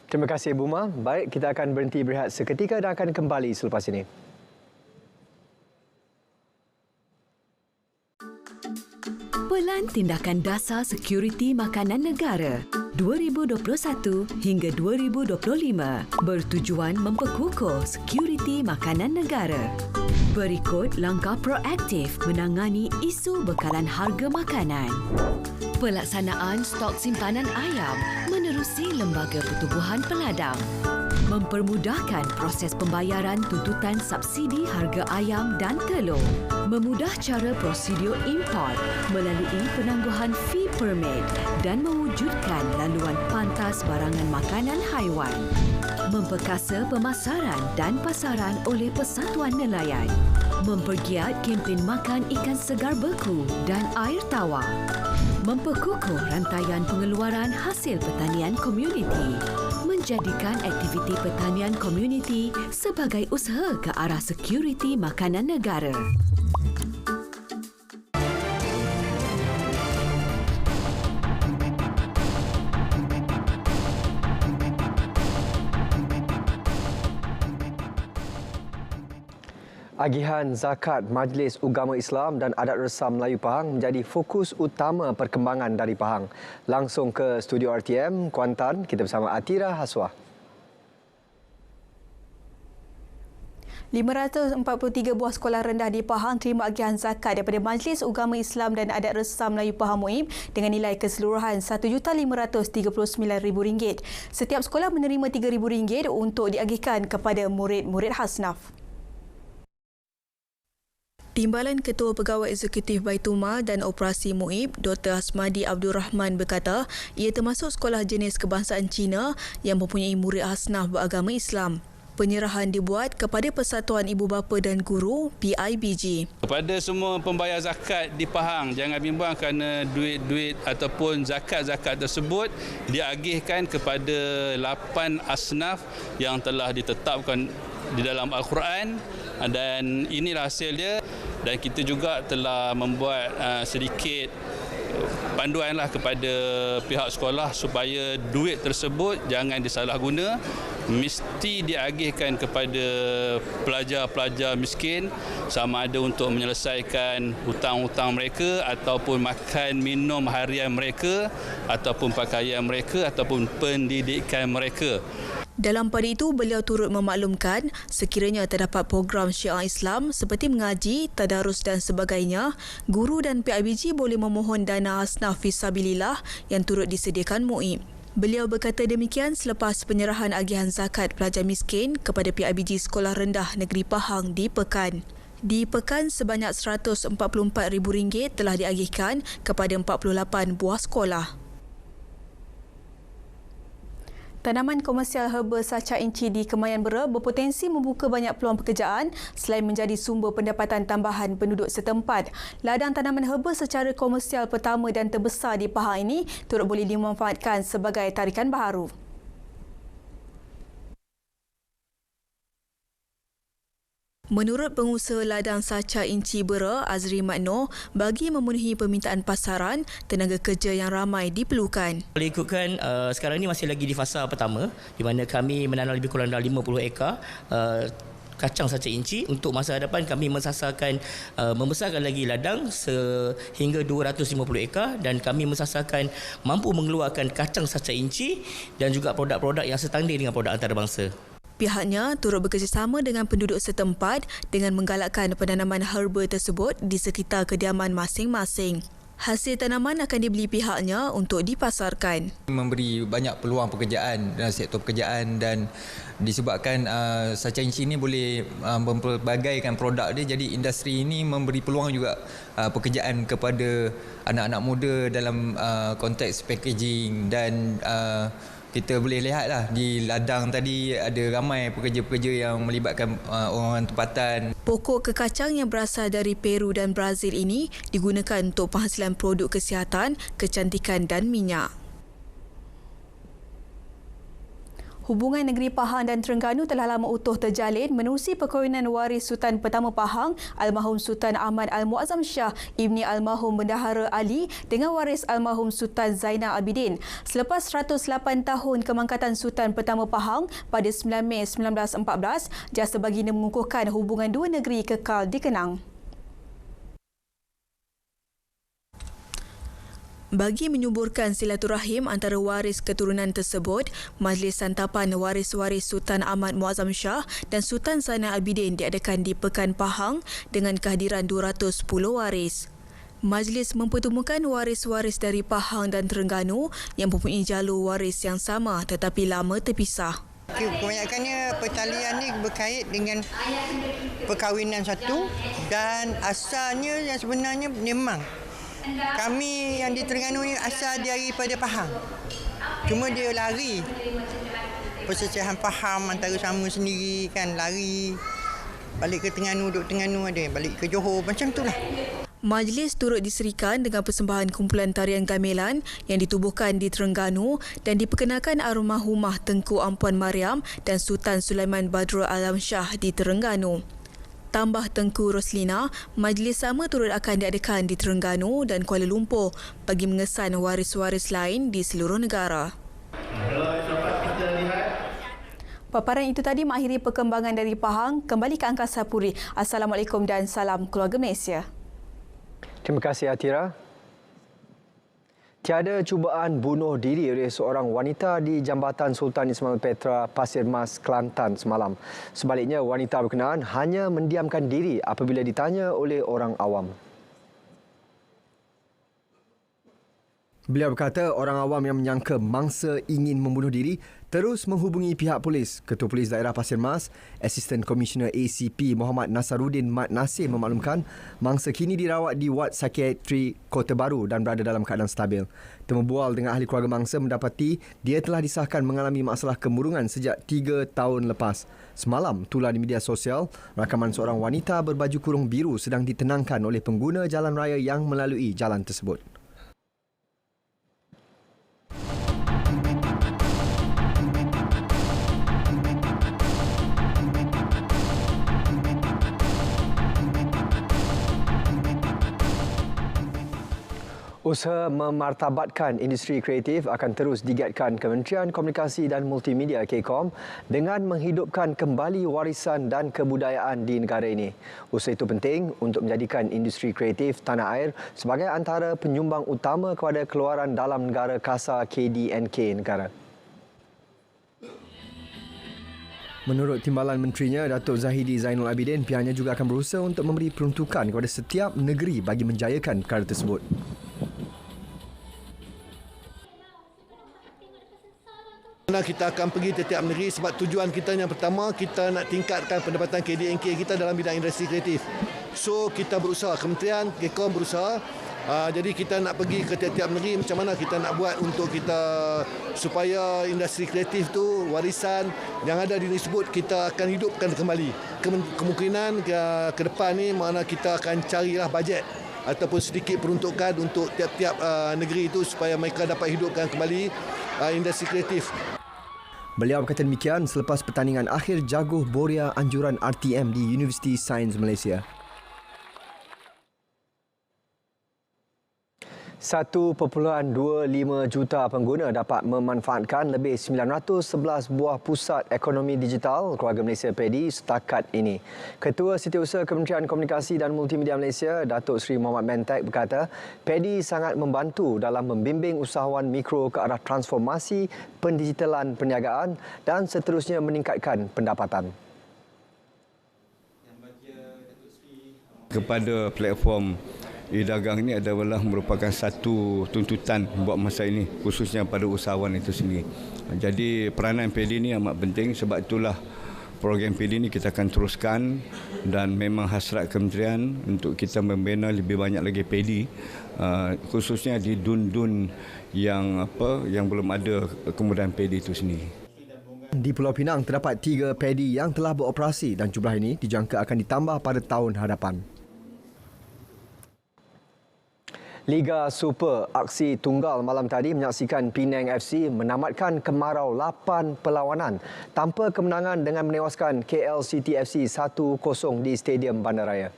Terima kasih Buma. Baik, kita akan berhenti berehat seketika dan akan kembali selepas ini. Pelan Tindakan Dasar Sekuriti Makanan Negara 2021 hingga 2025 bertujuan memperkukuh sekuriti makanan negara. Berikut langkah proaktif menangani isu bekalan harga makanan. Pelaksanaan stok simpanan ayam menerusi Lembaga Pertubuhan Peladang. Mempermudahkan proses pembayaran tuntutan subsidi harga ayam dan telur. Memudah cara prosedur import melalui penangguhan fee permit dan mewujudkan laluan pantas barangan makanan haiwan. memperkasa pemasaran dan pasaran oleh Persatuan Nelayan, mempergiat kempen makan ikan segar beku dan air tawar, memperkukuh rantaian pengeluaran hasil pertanian komuniti, menjadikan aktiviti pertanian komuniti sebagai usaha ke arah sekuriti makanan negara. Agihan zakat Majlis Ugama Islam dan Adat Resam Melayu Pahang menjadi fokus utama perkembangan dari Pahang. Langsung ke studio RTM Kuantan, kita bersama Atira Haswah. 543 buah sekolah rendah di Pahang terima agihan zakat daripada Majlis Ugama Islam dan Adat Resam Melayu Pahang MUIM dengan nilai keseluruhan RM1,539,000. Setiap sekolah menerima RM3,000 untuk diagihkan kepada murid-murid Hasnaf. Timbalan Ketua Pegawai Eksekutif Baitulmal dan Operasi MUIB, Dr. Hasmadi Abdul Rahman berkata, ia termasuk sekolah jenis kebangsaan Cina yang mempunyai murid Hasnaf beragama Islam. Penyerahan dibuat kepada Persatuan Ibu Bapa dan Guru PIBG. Kepada semua pembayar zakat di Pahang, jangan bimbang kerana duit-duit ataupun zakat-zakat tersebut diagihkan kepada 8 asnaf yang telah ditetapkan di dalam Al-Quran, dan inilah hasil dia. Dan kita juga telah membuat sedikit panduanlah kepada pihak sekolah supaya duit tersebut jangan disalahguna, mesti diagihkan kepada pelajar-pelajar miskin, sama ada untuk menyelesaikan hutang-hutang mereka ataupun makan minum harian mereka ataupun pakaian mereka ataupun pendidikan mereka. Dalam pada itu, beliau turut memaklumkan sekiranya terdapat program syiar Islam seperti mengaji, tadarus dan sebagainya, guru dan PIBG boleh memohon dana Hasnaf Fisabilillah yang turut disediakan MUIB. Beliau berkata demikian selepas penyerahan agihan zakat pelajar miskin kepada PIBG Sekolah Rendah Negeri Pahang di Pekan. Di Pekan, sebanyak RM144,000 telah diagihkan kepada 48 buah sekolah. Tanaman komersial herba saca inci di Kemayan Bera berpotensi membuka banyak peluang pekerjaan selain menjadi sumber pendapatan tambahan penduduk setempat. Ladang tanaman herba secara komersial pertama dan terbesar di Pahang ini turut boleh dimanfaatkan sebagai tarikan baharu. Menurut pengusaha ladang saca inci Bera, Azri Makno, bagi memenuhi permintaan pasaran, tenaga kerja yang ramai diperlukan. Boleh ikutkan sekarang ini masih lagi di fasa pertama di mana kami menanam lebih kurang dalam 50 ekar kacang saca inci. Untuk masa hadapan kami mensasarkan membesarkan lagi ladang sehingga 250 ekar dan kami mensasarkan mampu mengeluarkan kacang saca inci dan juga produk-produk yang setanding dengan produk antarabangsa. Pihaknya turut bekerjasama dengan penduduk setempat dengan menggalakkan penanaman herba tersebut di sekitar kediaman masing-masing. Hasil tanaman akan dibeli pihaknya untuk dipasarkan. Memberi banyak peluang pekerjaan dalam sektor pekerjaan dan disebabkan saca inci ini boleh memperbagaikan produk dia, jadi industri ini memberi peluang juga pekerjaan kepada anak-anak muda dalam konteks packaging dan kita boleh lihatlah di ladang tadi ada ramai pekerja-pekerja yang melibatkan orang tempatan. Pokok kekacang yang berasal dari Peru dan Brazil ini digunakan untuk penghasilan produk kesihatan, kecantikan dan minyak. Hubungan negeri Pahang dan Terengganu telah lama utuh terjalin menerusi perkahwinan waris Sultan Pertama Pahang, Almarhum Sultan Ahmad Al-Muazzam Shah Ibni Almarhum Bendahara Ali dengan waris Almarhum Sultan Zainal Abidin. Selepas 108 tahun kemangkatan Sultan Pertama Pahang pada 9 Mei 1914, jasa baginda mengukuhkan hubungan dua negeri kekal dikenang. Bagi menyuburkan silaturahim antara waris keturunan tersebut, Majlis Santapan Waris-Waris Sultan Ahmad Muazzam Shah dan Sultan Zainal Abidin diadakan di Pekan Pahang dengan kehadiran 210 waris. Majlis mempertemukan waris-waris dari Pahang dan Terengganu yang mempunyai jalur waris yang sama tetapi lama terpisah. Kebanyakannya pertalian ni berkait dengan perkahwinan satu dan asalnya yang sebenarnya memang kami yang di Terengganu ni asal daripada Pahang. Cuma dia lari perselisihan faham antara sama sendiri kan, lari balik ke Terengganu, duduk Terengganu, ada balik ke Johor, macam itulah. Majlis turut diserikan dengan persembahan kumpulan tarian gamelan yang ditubuhkan di Terengganu dan diperkenalkan almarhumah Tengku Ampuan Mariam dan Sultan Sulaiman Badrul Alam Shah di Terengganu. Tambah Tengku Roslina, majlis sama turut akan diadakan di Terengganu dan Kuala Lumpur bagi mengesan waris-waris lain di seluruh negara. Paparan itu tadi mengakhiri perkembangan dari Pahang. Kembali ke Angkasa Puri. Assalamualaikum dan salam keluarga Malaysia. Terima kasih Atira. Tiada cubaan bunuh diri oleh seorang wanita di Jambatan Sultan Ismail Petra, Pasir Mas, Kelantan semalam. Sebaliknya, wanita berkenaan hanya mendiamkan diri apabila ditanya oleh orang awam. Beliau berkata orang awam yang menyangka mangsa ingin membunuh diri terus menghubungi pihak polis. Ketua Polis Daerah Pasir Mas, Asisten Komisioner ACP Muhammad Nasaruddin Mat Nasir memaklumkan mangsa kini dirawat di Ward Psikiatri Kota Baru dan berada dalam keadaan stabil. Temu bual dengan ahli keluarga mangsa mendapati dia telah disahkan mengalami masalah kemurungan sejak 3 tahun lepas. Semalam, tular di media sosial, rakaman seorang wanita berbaju kurung biru sedang ditenangkan oleh pengguna jalan raya yang melalui jalan tersebut. Usaha memartabatkan industri kreatif akan terus digiatkan Kementerian Komunikasi dan Multimedia KCOM dengan menghidupkan kembali warisan dan kebudayaan di negara ini. Usaha itu penting untuk menjadikan industri kreatif tanah air sebagai antara penyumbang utama kepada keluaran dalam negara kasar KDNK negara. Menurut Timbalan Menterinya, Datuk Zahidi Zainul Abidin, pihaknya juga akan berusaha untuk memberi peruntukan kepada setiap negeri bagi menjayakan perkara tersebut. Kita akan pergi tiap-tiap negeri sebab tujuan kita yang pertama, kita nak tingkatkan pendapatan KDNK kita dalam bidang industri kreatif. So, kita berusaha, Kementerian KCOM berusaha. Jadi kita nak pergi ke tiap-tiap negeri, macam mana kita nak buat untuk kita supaya industri kreatif tu, warisan yang ada di tersebut kita akan hidupkan kembali. Kemungkinan ke depan ni mana kita akan carilah bajet ataupun sedikit peruntukan untuk tiap-tiap negeri itu supaya mereka dapat hidupkan kembali industri kreatif. Beliau berkata demikian selepas pertandingan akhir jaguh Boria anjuran RTM di Universiti Sains Malaysia. 1.25 juta pengguna dapat memanfaatkan lebih 911 buah pusat ekonomi digital keluarga Malaysia PEDI setakat ini. Ketua Setiausaha Kementerian Komunikasi dan Multimedia Malaysia, Datuk Seri Muhammad Mentek berkata, PEDI sangat membantu dalam membimbing usahawan mikro ke arah transformasi pendigitalan perniagaan dan seterusnya meningkatkan pendapatan. Kepada platform e-dagang ini adalah merupakan satu tuntutan buat masa ini, khususnya pada usahawan itu sendiri. Jadi peranan PEDI ini amat penting, sebab itulah program PEDI ini kita akan teruskan dan memang hasrat kementerian untuk kita membina lebih banyak lagi PEDI, khususnya di dun-dun yang belum ada kemudahan PEDI itu sendiri. Di Pulau Pinang terdapat 3 PEDI yang telah beroperasi dan jumlah ini dijangka akan ditambah pada tahun hadapan. Liga Super aksi tunggal malam tadi menyaksikan Penang FC menamatkan kemarau 8 perlawanan tanpa kemenangan dengan menewaskan KL City FC 1-0 di Stadium Bandaraya.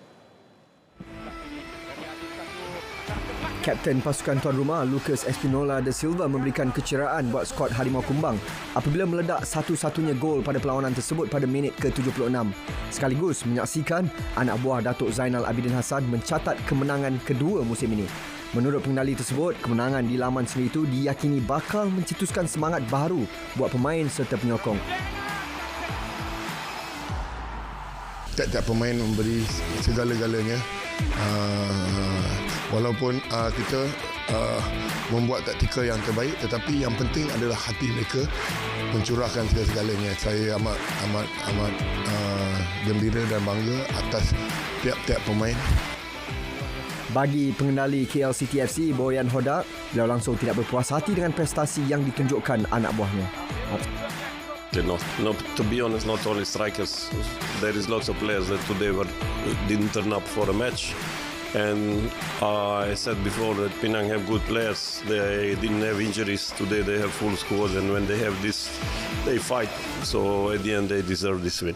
Kapten pasukan tuan rumah Lucas Espinola da Silva memberikan keceriaan buat skuad Harimau Kumbang apabila meledak satu-satunya gol pada perlawanan tersebut pada minit ke-76. Sekaligus menyaksikan anak buah Datuk Zainal Abidin Hassan mencatat kemenangan kedua musim ini. Menurut pengendali tersebut, kemenangan di laman sendiri itu diyakini bakal mencetuskan semangat baru buat pemain serta penyokong. Tiap-tiap pemain memberi segala-galanya. Walaupun kita membuat taktikal yang terbaik, tetapi yang penting adalah hati mereka mencurahkan segala-galanya. Saya amat gembira dan bangga atas tiap-tiap pemain. Bagi pengendali KL City FC, Boyan Hodak, beliau langsung tidak berpuas hati dengan prestasi yang ditunjukkan anak buahnya. No, to be honest, not only strikers. There is lots of players that today didn't turn up for a match. And I said before that Penang have good players. They didn't have injuries. Today they have full squad, and when they have this, they fight. So at the end, they deserve this win.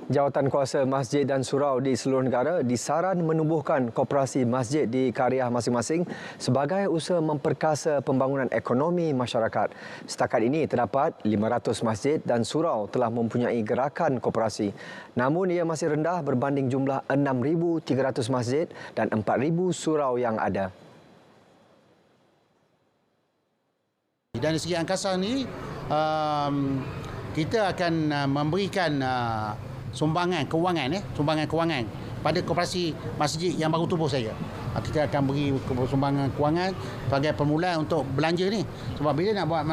Jawatan Kuasa Masjid dan Surau di seluruh negara disaran menubuhkan koperasi masjid di karya masing-masing sebagai usaha memperkasa pembangunan ekonomi masyarakat. Setakat ini terdapat 500 masjid dan surau telah mempunyai gerakan koperasi. Namun ia masih rendah berbanding jumlah 6,300 masjid dan 4,000 surau yang ada. Dan dari segi angkasa ni, kita akan memberikan sumbangan kewangan pada koperasi masjid yang baru tubuh saya. Kita akan beri sumbangan kewangan sebagai permulaan untuk belanja ni. Sebab bila nak buat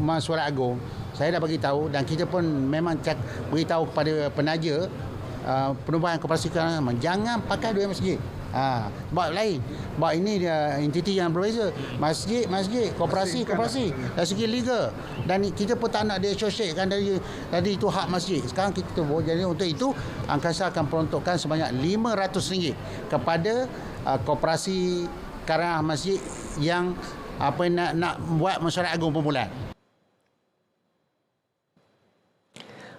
mesyuarat agung, saya dah bagi tahu dan kita pun memang beritahu kepada penaja penubuhan koperasi kewangan, jangan pakai duit masjid. Sebab lain. Sebab ini dia entiti yang berbeza. Masjid, koperasi dari segi legal. Dan kita pun tak nak dia associatekan dari itu hak masjid. Sekarang kita buat. Jadi untuk itu angkasa akan peruntukkan sebanyak RM500 kepada koperasi karya masjid yang nak buat mesyuarat agung permulaan.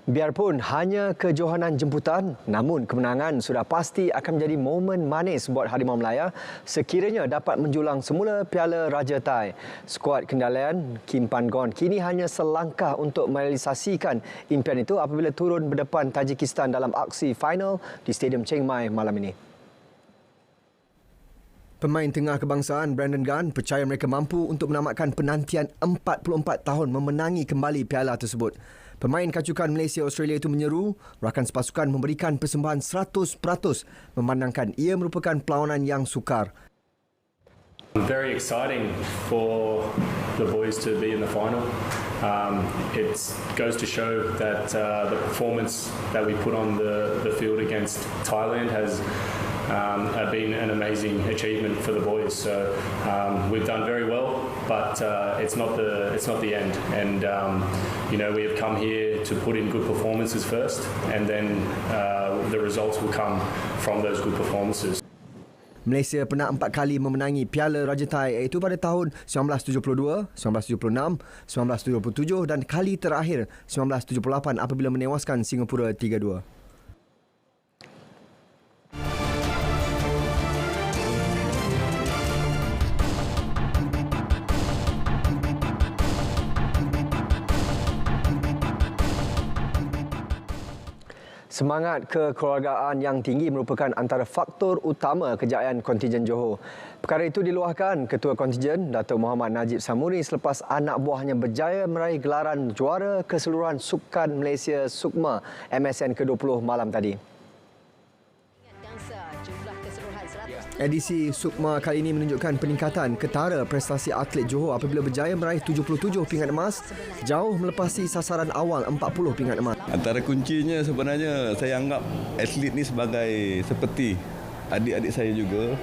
Biarpun hanya kejohanan jemputan, namun kemenangan sudah pasti akan menjadi momen manis buat Harimau Melaya sekiranya dapat menjulang semula Piala Raja Thai. Skuad kendalian Kim Pan Gon kini hanya selangkah untuk merealisasikan impian itu apabila turun berdepan Tajikistan dalam aksi final di Stadium Chiang Mai malam ini. Pemain tengah kebangsaan Brandon Gunn percaya mereka mampu untuk menamatkan penantian 44 tahun memenangi kembali piala tersebut. Pemain kacukan Malaysia Australia itu menyeru rakan sepasukan memberikan persembahan 100% memandangkan ia merupakan perlawanan yang sukar. Very exciting for the boys to be in the final. It goes to show that the performance that we put on the field against Thailand has been an amazing achievement for the boys. So we've done very well, but it's not the end. And we have come here to put in good performances first, and then the results will come from those good performances. Malaysia pernah 4 kali memenangi Piala Raja Thai iaitu pada tahun 1972, 1976, 1977 dan kali terakhir 1978 apabila menewaskan Singapura 3-2. Semangat kekeluargaan yang tinggi merupakan antara faktor utama kejayaan kontingen Johor. Perkara itu diluahkan Ketua Kontingen Datuk Muhammad Najib Samuri selepas anak buahnya berjaya meraih gelaran juara keseluruhan Sukan Malaysia SUKMA MSN ke-20 malam tadi. Edisi SUKMA kali ini menunjukkan peningkatan ketara prestasi atlet Johor apabila berjaya meraih 77 pingat emas, jauh melepasi sasaran awal 40 pingat emas. Antara kuncinya sebenarnya saya anggap atlet ni sebagai seperti adik-adik saya juga.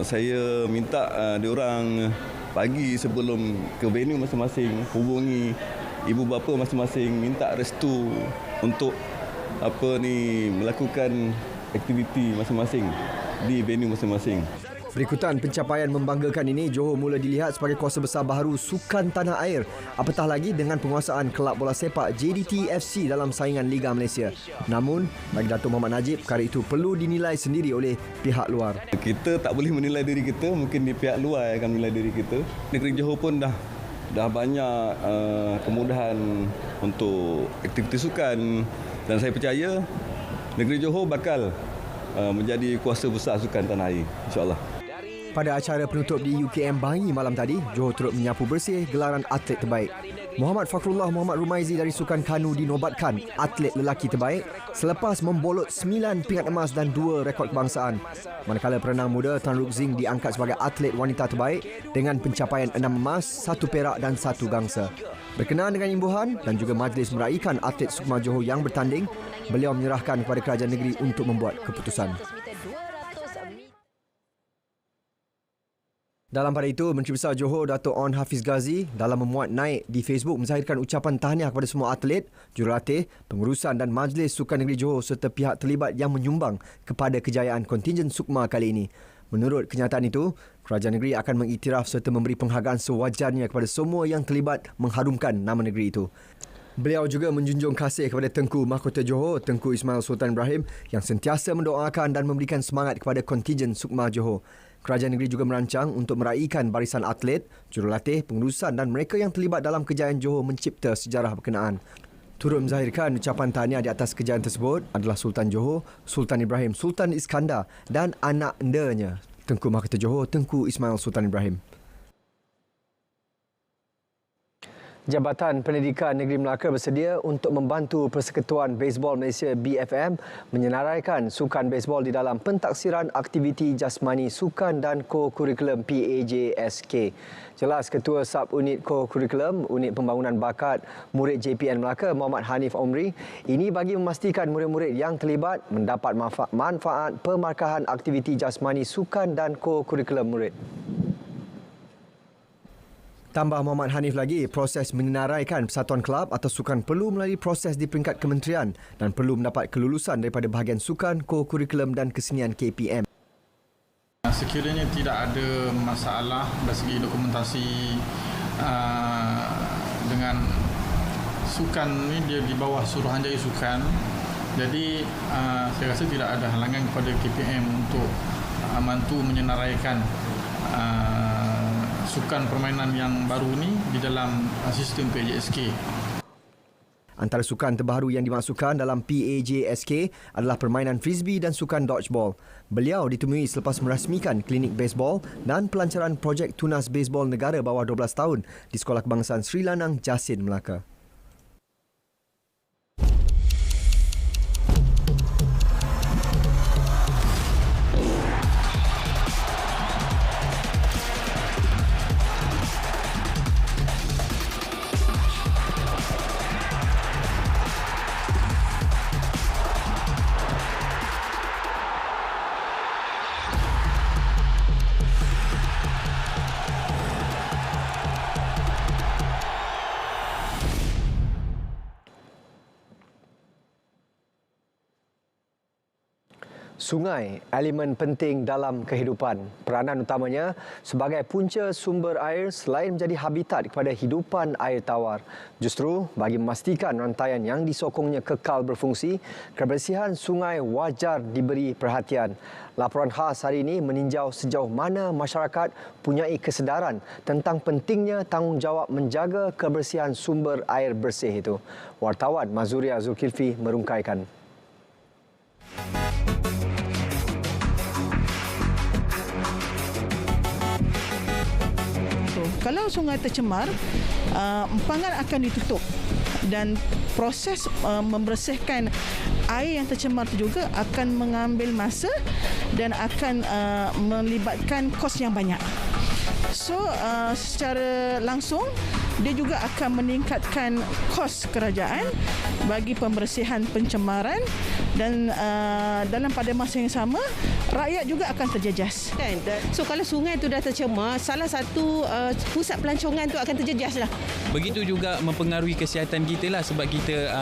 Saya minta diorang pagi sebelum ke venue masing-masing hubungi ibu bapa masing-masing, minta restu untuk melakukan aktiviti masing-masing di venue masing-masing. Berikutan pencapaian membanggakan ini, Johor mula dilihat sebagai kuasa besar baharu sukan tanah air, apatah lagi dengan penguasaan kelab bola sepak JDT FC dalam saingan Liga Malaysia. Namun, bagi Datuk Muhammad Najib, perkara itu perlu dinilai sendiri oleh pihak luar. Kita tak boleh menilai diri kita, mungkin di pihak luar yang akan menilai diri kita. Negeri Johor pun dah banyak kemudahan untuk aktiviti sukan dan saya percaya negeri Johor bakal menjadi kuasa besar sukan tanah air, insya-Allah. Pada acara penutup di UKM Bangi malam tadi, Johor turut menyapu bersih gelaran atlet terbaik. Muhammad Fakhrullah Muhammad Rumaizi dari Sukan Kanu dinobatkan atlet lelaki terbaik selepas membolot 9 pingat emas dan 2 rekod kebangsaan. Manakala perenang muda Tan Ruk Zing diangkat sebagai atlet wanita terbaik dengan pencapaian 6 emas, 1 perak dan 1 gangsa. Berkenaan dengan imbuhan dan juga majlis meraihkan atlet Sukma Johor yang bertanding, beliau menyerahkan kepada kerajaan negeri untuk membuat keputusan. Dalam pada itu, Menteri Besar Johor Dato' On Hafiz Ghazi dalam memuat naik di Facebook menzahirkan ucapan tahniah kepada semua atlet, jurulatih, pengurusan dan Majlis Sukan Negeri Johor serta pihak terlibat yang menyumbang kepada kejayaan kontingen Sukma kali ini. Menurut kenyataan itu, kerajaan negeri akan mengiktiraf serta memberi penghargaan sewajarnya kepada semua yang terlibat mengharumkan nama negeri itu. Beliau juga menjunjung kasih kepada Tengku Mahkota Johor, Tengku Ismail Sultan Ibrahim yang sentiasa mendoakan dan memberikan semangat kepada kontingen Sukma Johor. Kerajaan negeri juga merancang untuk meraihkan barisan atlet, jurulatih, pengurusan dan mereka yang terlibat dalam kejayaan Johor mencipta sejarah berkenaan. Turut menzahirkan ucapan tahniah di atas kejayaan tersebut adalah Sultan Johor, Sultan Ibrahim, Sultan Iskandar dan anak endanya, Tengku Mahkota Johor, Tengku Ismail Sultan Ibrahim. Jabatan Pendidikan Negeri Melaka bersedia untuk membantu Persekutuan Baseball Malaysia BFM menyenaraikan sukan baseball di dalam pentaksiran aktiviti jasmani sukan dan ko-kurikulum PAJSK. Jelas Ketua Sub-Unit Ko-Kurikulum Unit Pembangunan Bakat Murid JPN Melaka Muhammad Hanif Omri, ini bagi memastikan murid-murid yang terlibat mendapat manfaat pemarkahan aktiviti jasmani sukan dan ko-kurikulum murid. Tambah Muhammad Hanif lagi, proses menyenaraikan persatuan kelab atau sukan perlu melalui proses di peringkat kementerian dan perlu mendapat kelulusan daripada bahagian sukan, ko-kurikulum dan kesenian KPM. Sekiranya tidak ada masalah dari segi dokumentasi dengan sukan ni, dia di bawah Suruhanjaya Sukan. Jadi saya rasa tidak ada halangan kepada KPM untuk bantu menyenaraikan sukan permainan yang baru ni di dalam sistem PAJSK. Antara sukan terbaru yang dimasukkan dalam PAJSK adalah permainan frisbee dan sukan dodgeball. Beliau ditemui selepas merasmikan klinik baseball dan pelancaran projek tunas baseball negara bawah 12 tahun di Sekolah Kebangsaan Sri Lanang, Jasin, Melaka. Sungai, elemen penting dalam kehidupan. Peranan utamanya sebagai punca sumber air selain menjadi habitat kepada hidupan air tawar. Justru bagi memastikan rantaian yang disokongnya kekal berfungsi, kebersihan sungai wajar diberi perhatian. Laporan khas hari ini meninjau sejauh mana masyarakat punyai kesedaran tentang pentingnya tanggungjawab menjaga kebersihan sumber air bersih itu. Wartawan Mazuria Zulkifli merungkaikan. Kalau sungai tercemar, empangan akan ditutup dan proses membersihkan air yang tercemar itu juga akan mengambil masa dan akan melibatkan kos yang banyak. So, secara langsung dia juga akan meningkatkan kos kerajaan bagi pembersihan pencemaran dan dalam pada masa yang sama rakyat juga akan terjejas. So kalau sungai itu dah tercemar, salah satu pusat pelancongan tu akan terjejas lah. Begitu juga mempengaruhi kesihatan kita lah, sebab kita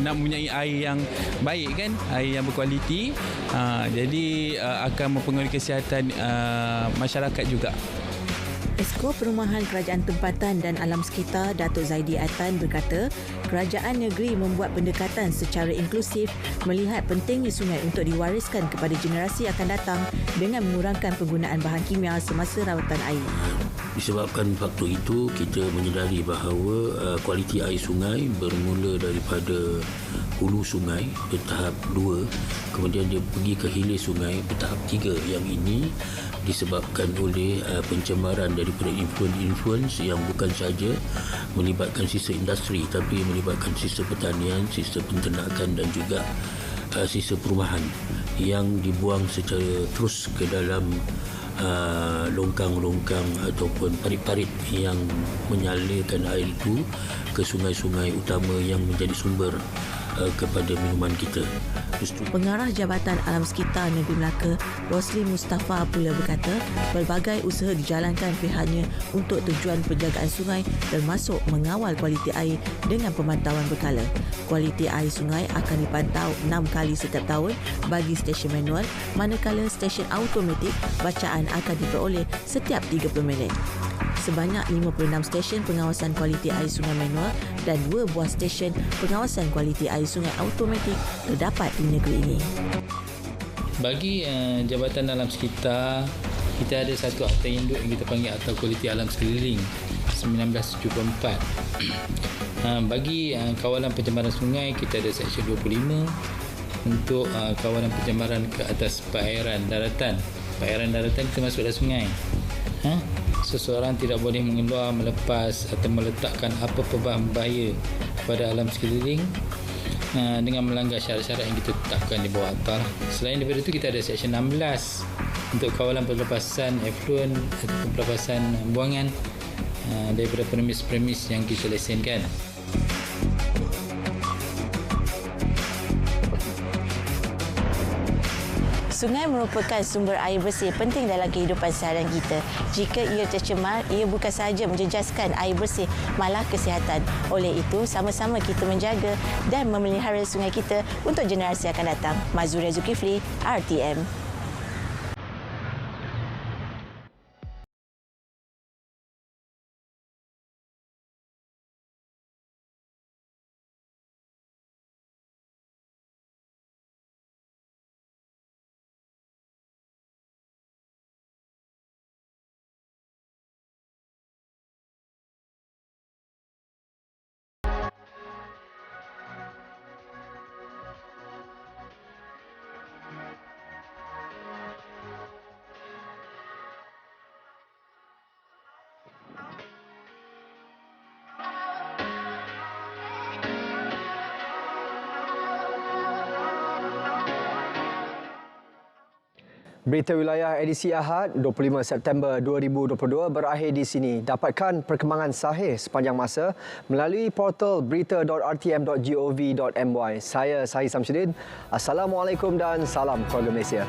nak mempunyai air yang baik kan, air yang berkualiti. Jadi akan mempengaruhi kesihatan masyarakat juga. Esko Perumahan Kerajaan Tempatan dan Alam Sekitar Datuk Zaidi Atan berkata, kerajaan negeri membuat pendekatan secara inklusif melihat pentingnya sungai untuk diwariskan kepada generasi akan datang dengan mengurangkan penggunaan bahan kimia semasa rawatan air. Disebabkan faktor itu, kita menyedari bahawa kualiti air sungai bermula daripada hulu sungai bertahap 2, kemudian dia pergi ke hilir sungai bertahap 3. Yang ini disebabkan oleh pencemaran daripada influence yang bukan saja melibatkan sistem industri tapi melibatkan sistem pertanian, sistem penternakan dan juga sistem perumahan yang dibuang secara terus ke dalam longkang-longkang ataupun parit-parit yang menyalurkan air itu ke sungai-sungai utama yang menjadi sumber kepada minuman kita. Pengarah Jabatan Alam Sekitar Negeri Melaka, Rosli Mustafa pula berkata, pelbagai usaha dijalankan pihaknya untuk tujuan penjagaan sungai termasuk mengawal kualiti air dengan pemantauan berkala. Kualiti air sungai akan dipantau 6 kali setiap tahun bagi stesen manual, manakala stesen automatik bacaan akan diperoleh setiap 30 minit. Sebanyak 56 stesen pengawasan kualiti air sungai manual dan 2 buah stesen pengawasan kualiti air sungai automatik terdapat di negeri ini. Bagi Jabatan Alam Sekitar, kita ada satu akta induk yang kita panggil Akta Kualiti Alam Sekeliling 1974. Bagi kawalan pencemaran sungai, kita ada Seksyen 25 untuk kawalan pencemaran ke atas perairan daratan. Perairan daratan termasuk dalam sungai. Seseorang tidak boleh mengeluar, melepas atau meletakkan apa-apa bahan bahaya pada alam sekeliling dengan melanggar syarat-syarat yang kita tetapkan di bawah akta. Selain daripada itu, kita ada Seksyen 16 untuk kawalan pelepasan efluen atau pelepasan buangan daripada premis-premis yang kita lesenkan. Sungai merupakan sumber air bersih penting dalam kehidupan seharian kita. Jika ia tercemar, ia bukan sahaja menjejaskan air bersih, malah kesihatan. Oleh itu, sama-sama kita menjaga dan memelihara sungai kita untuk generasi akan datang. Mazuria Zulkifli, RTM. Berita Wilayah edisi Ahad 25 September 2022 berakhir di sini. Dapatkan perkembangan sahih sepanjang masa melalui portal berita.rtm.gov.my. Saya Sahih Samsudin. Assalamualaikum dan salam keluarga Malaysia.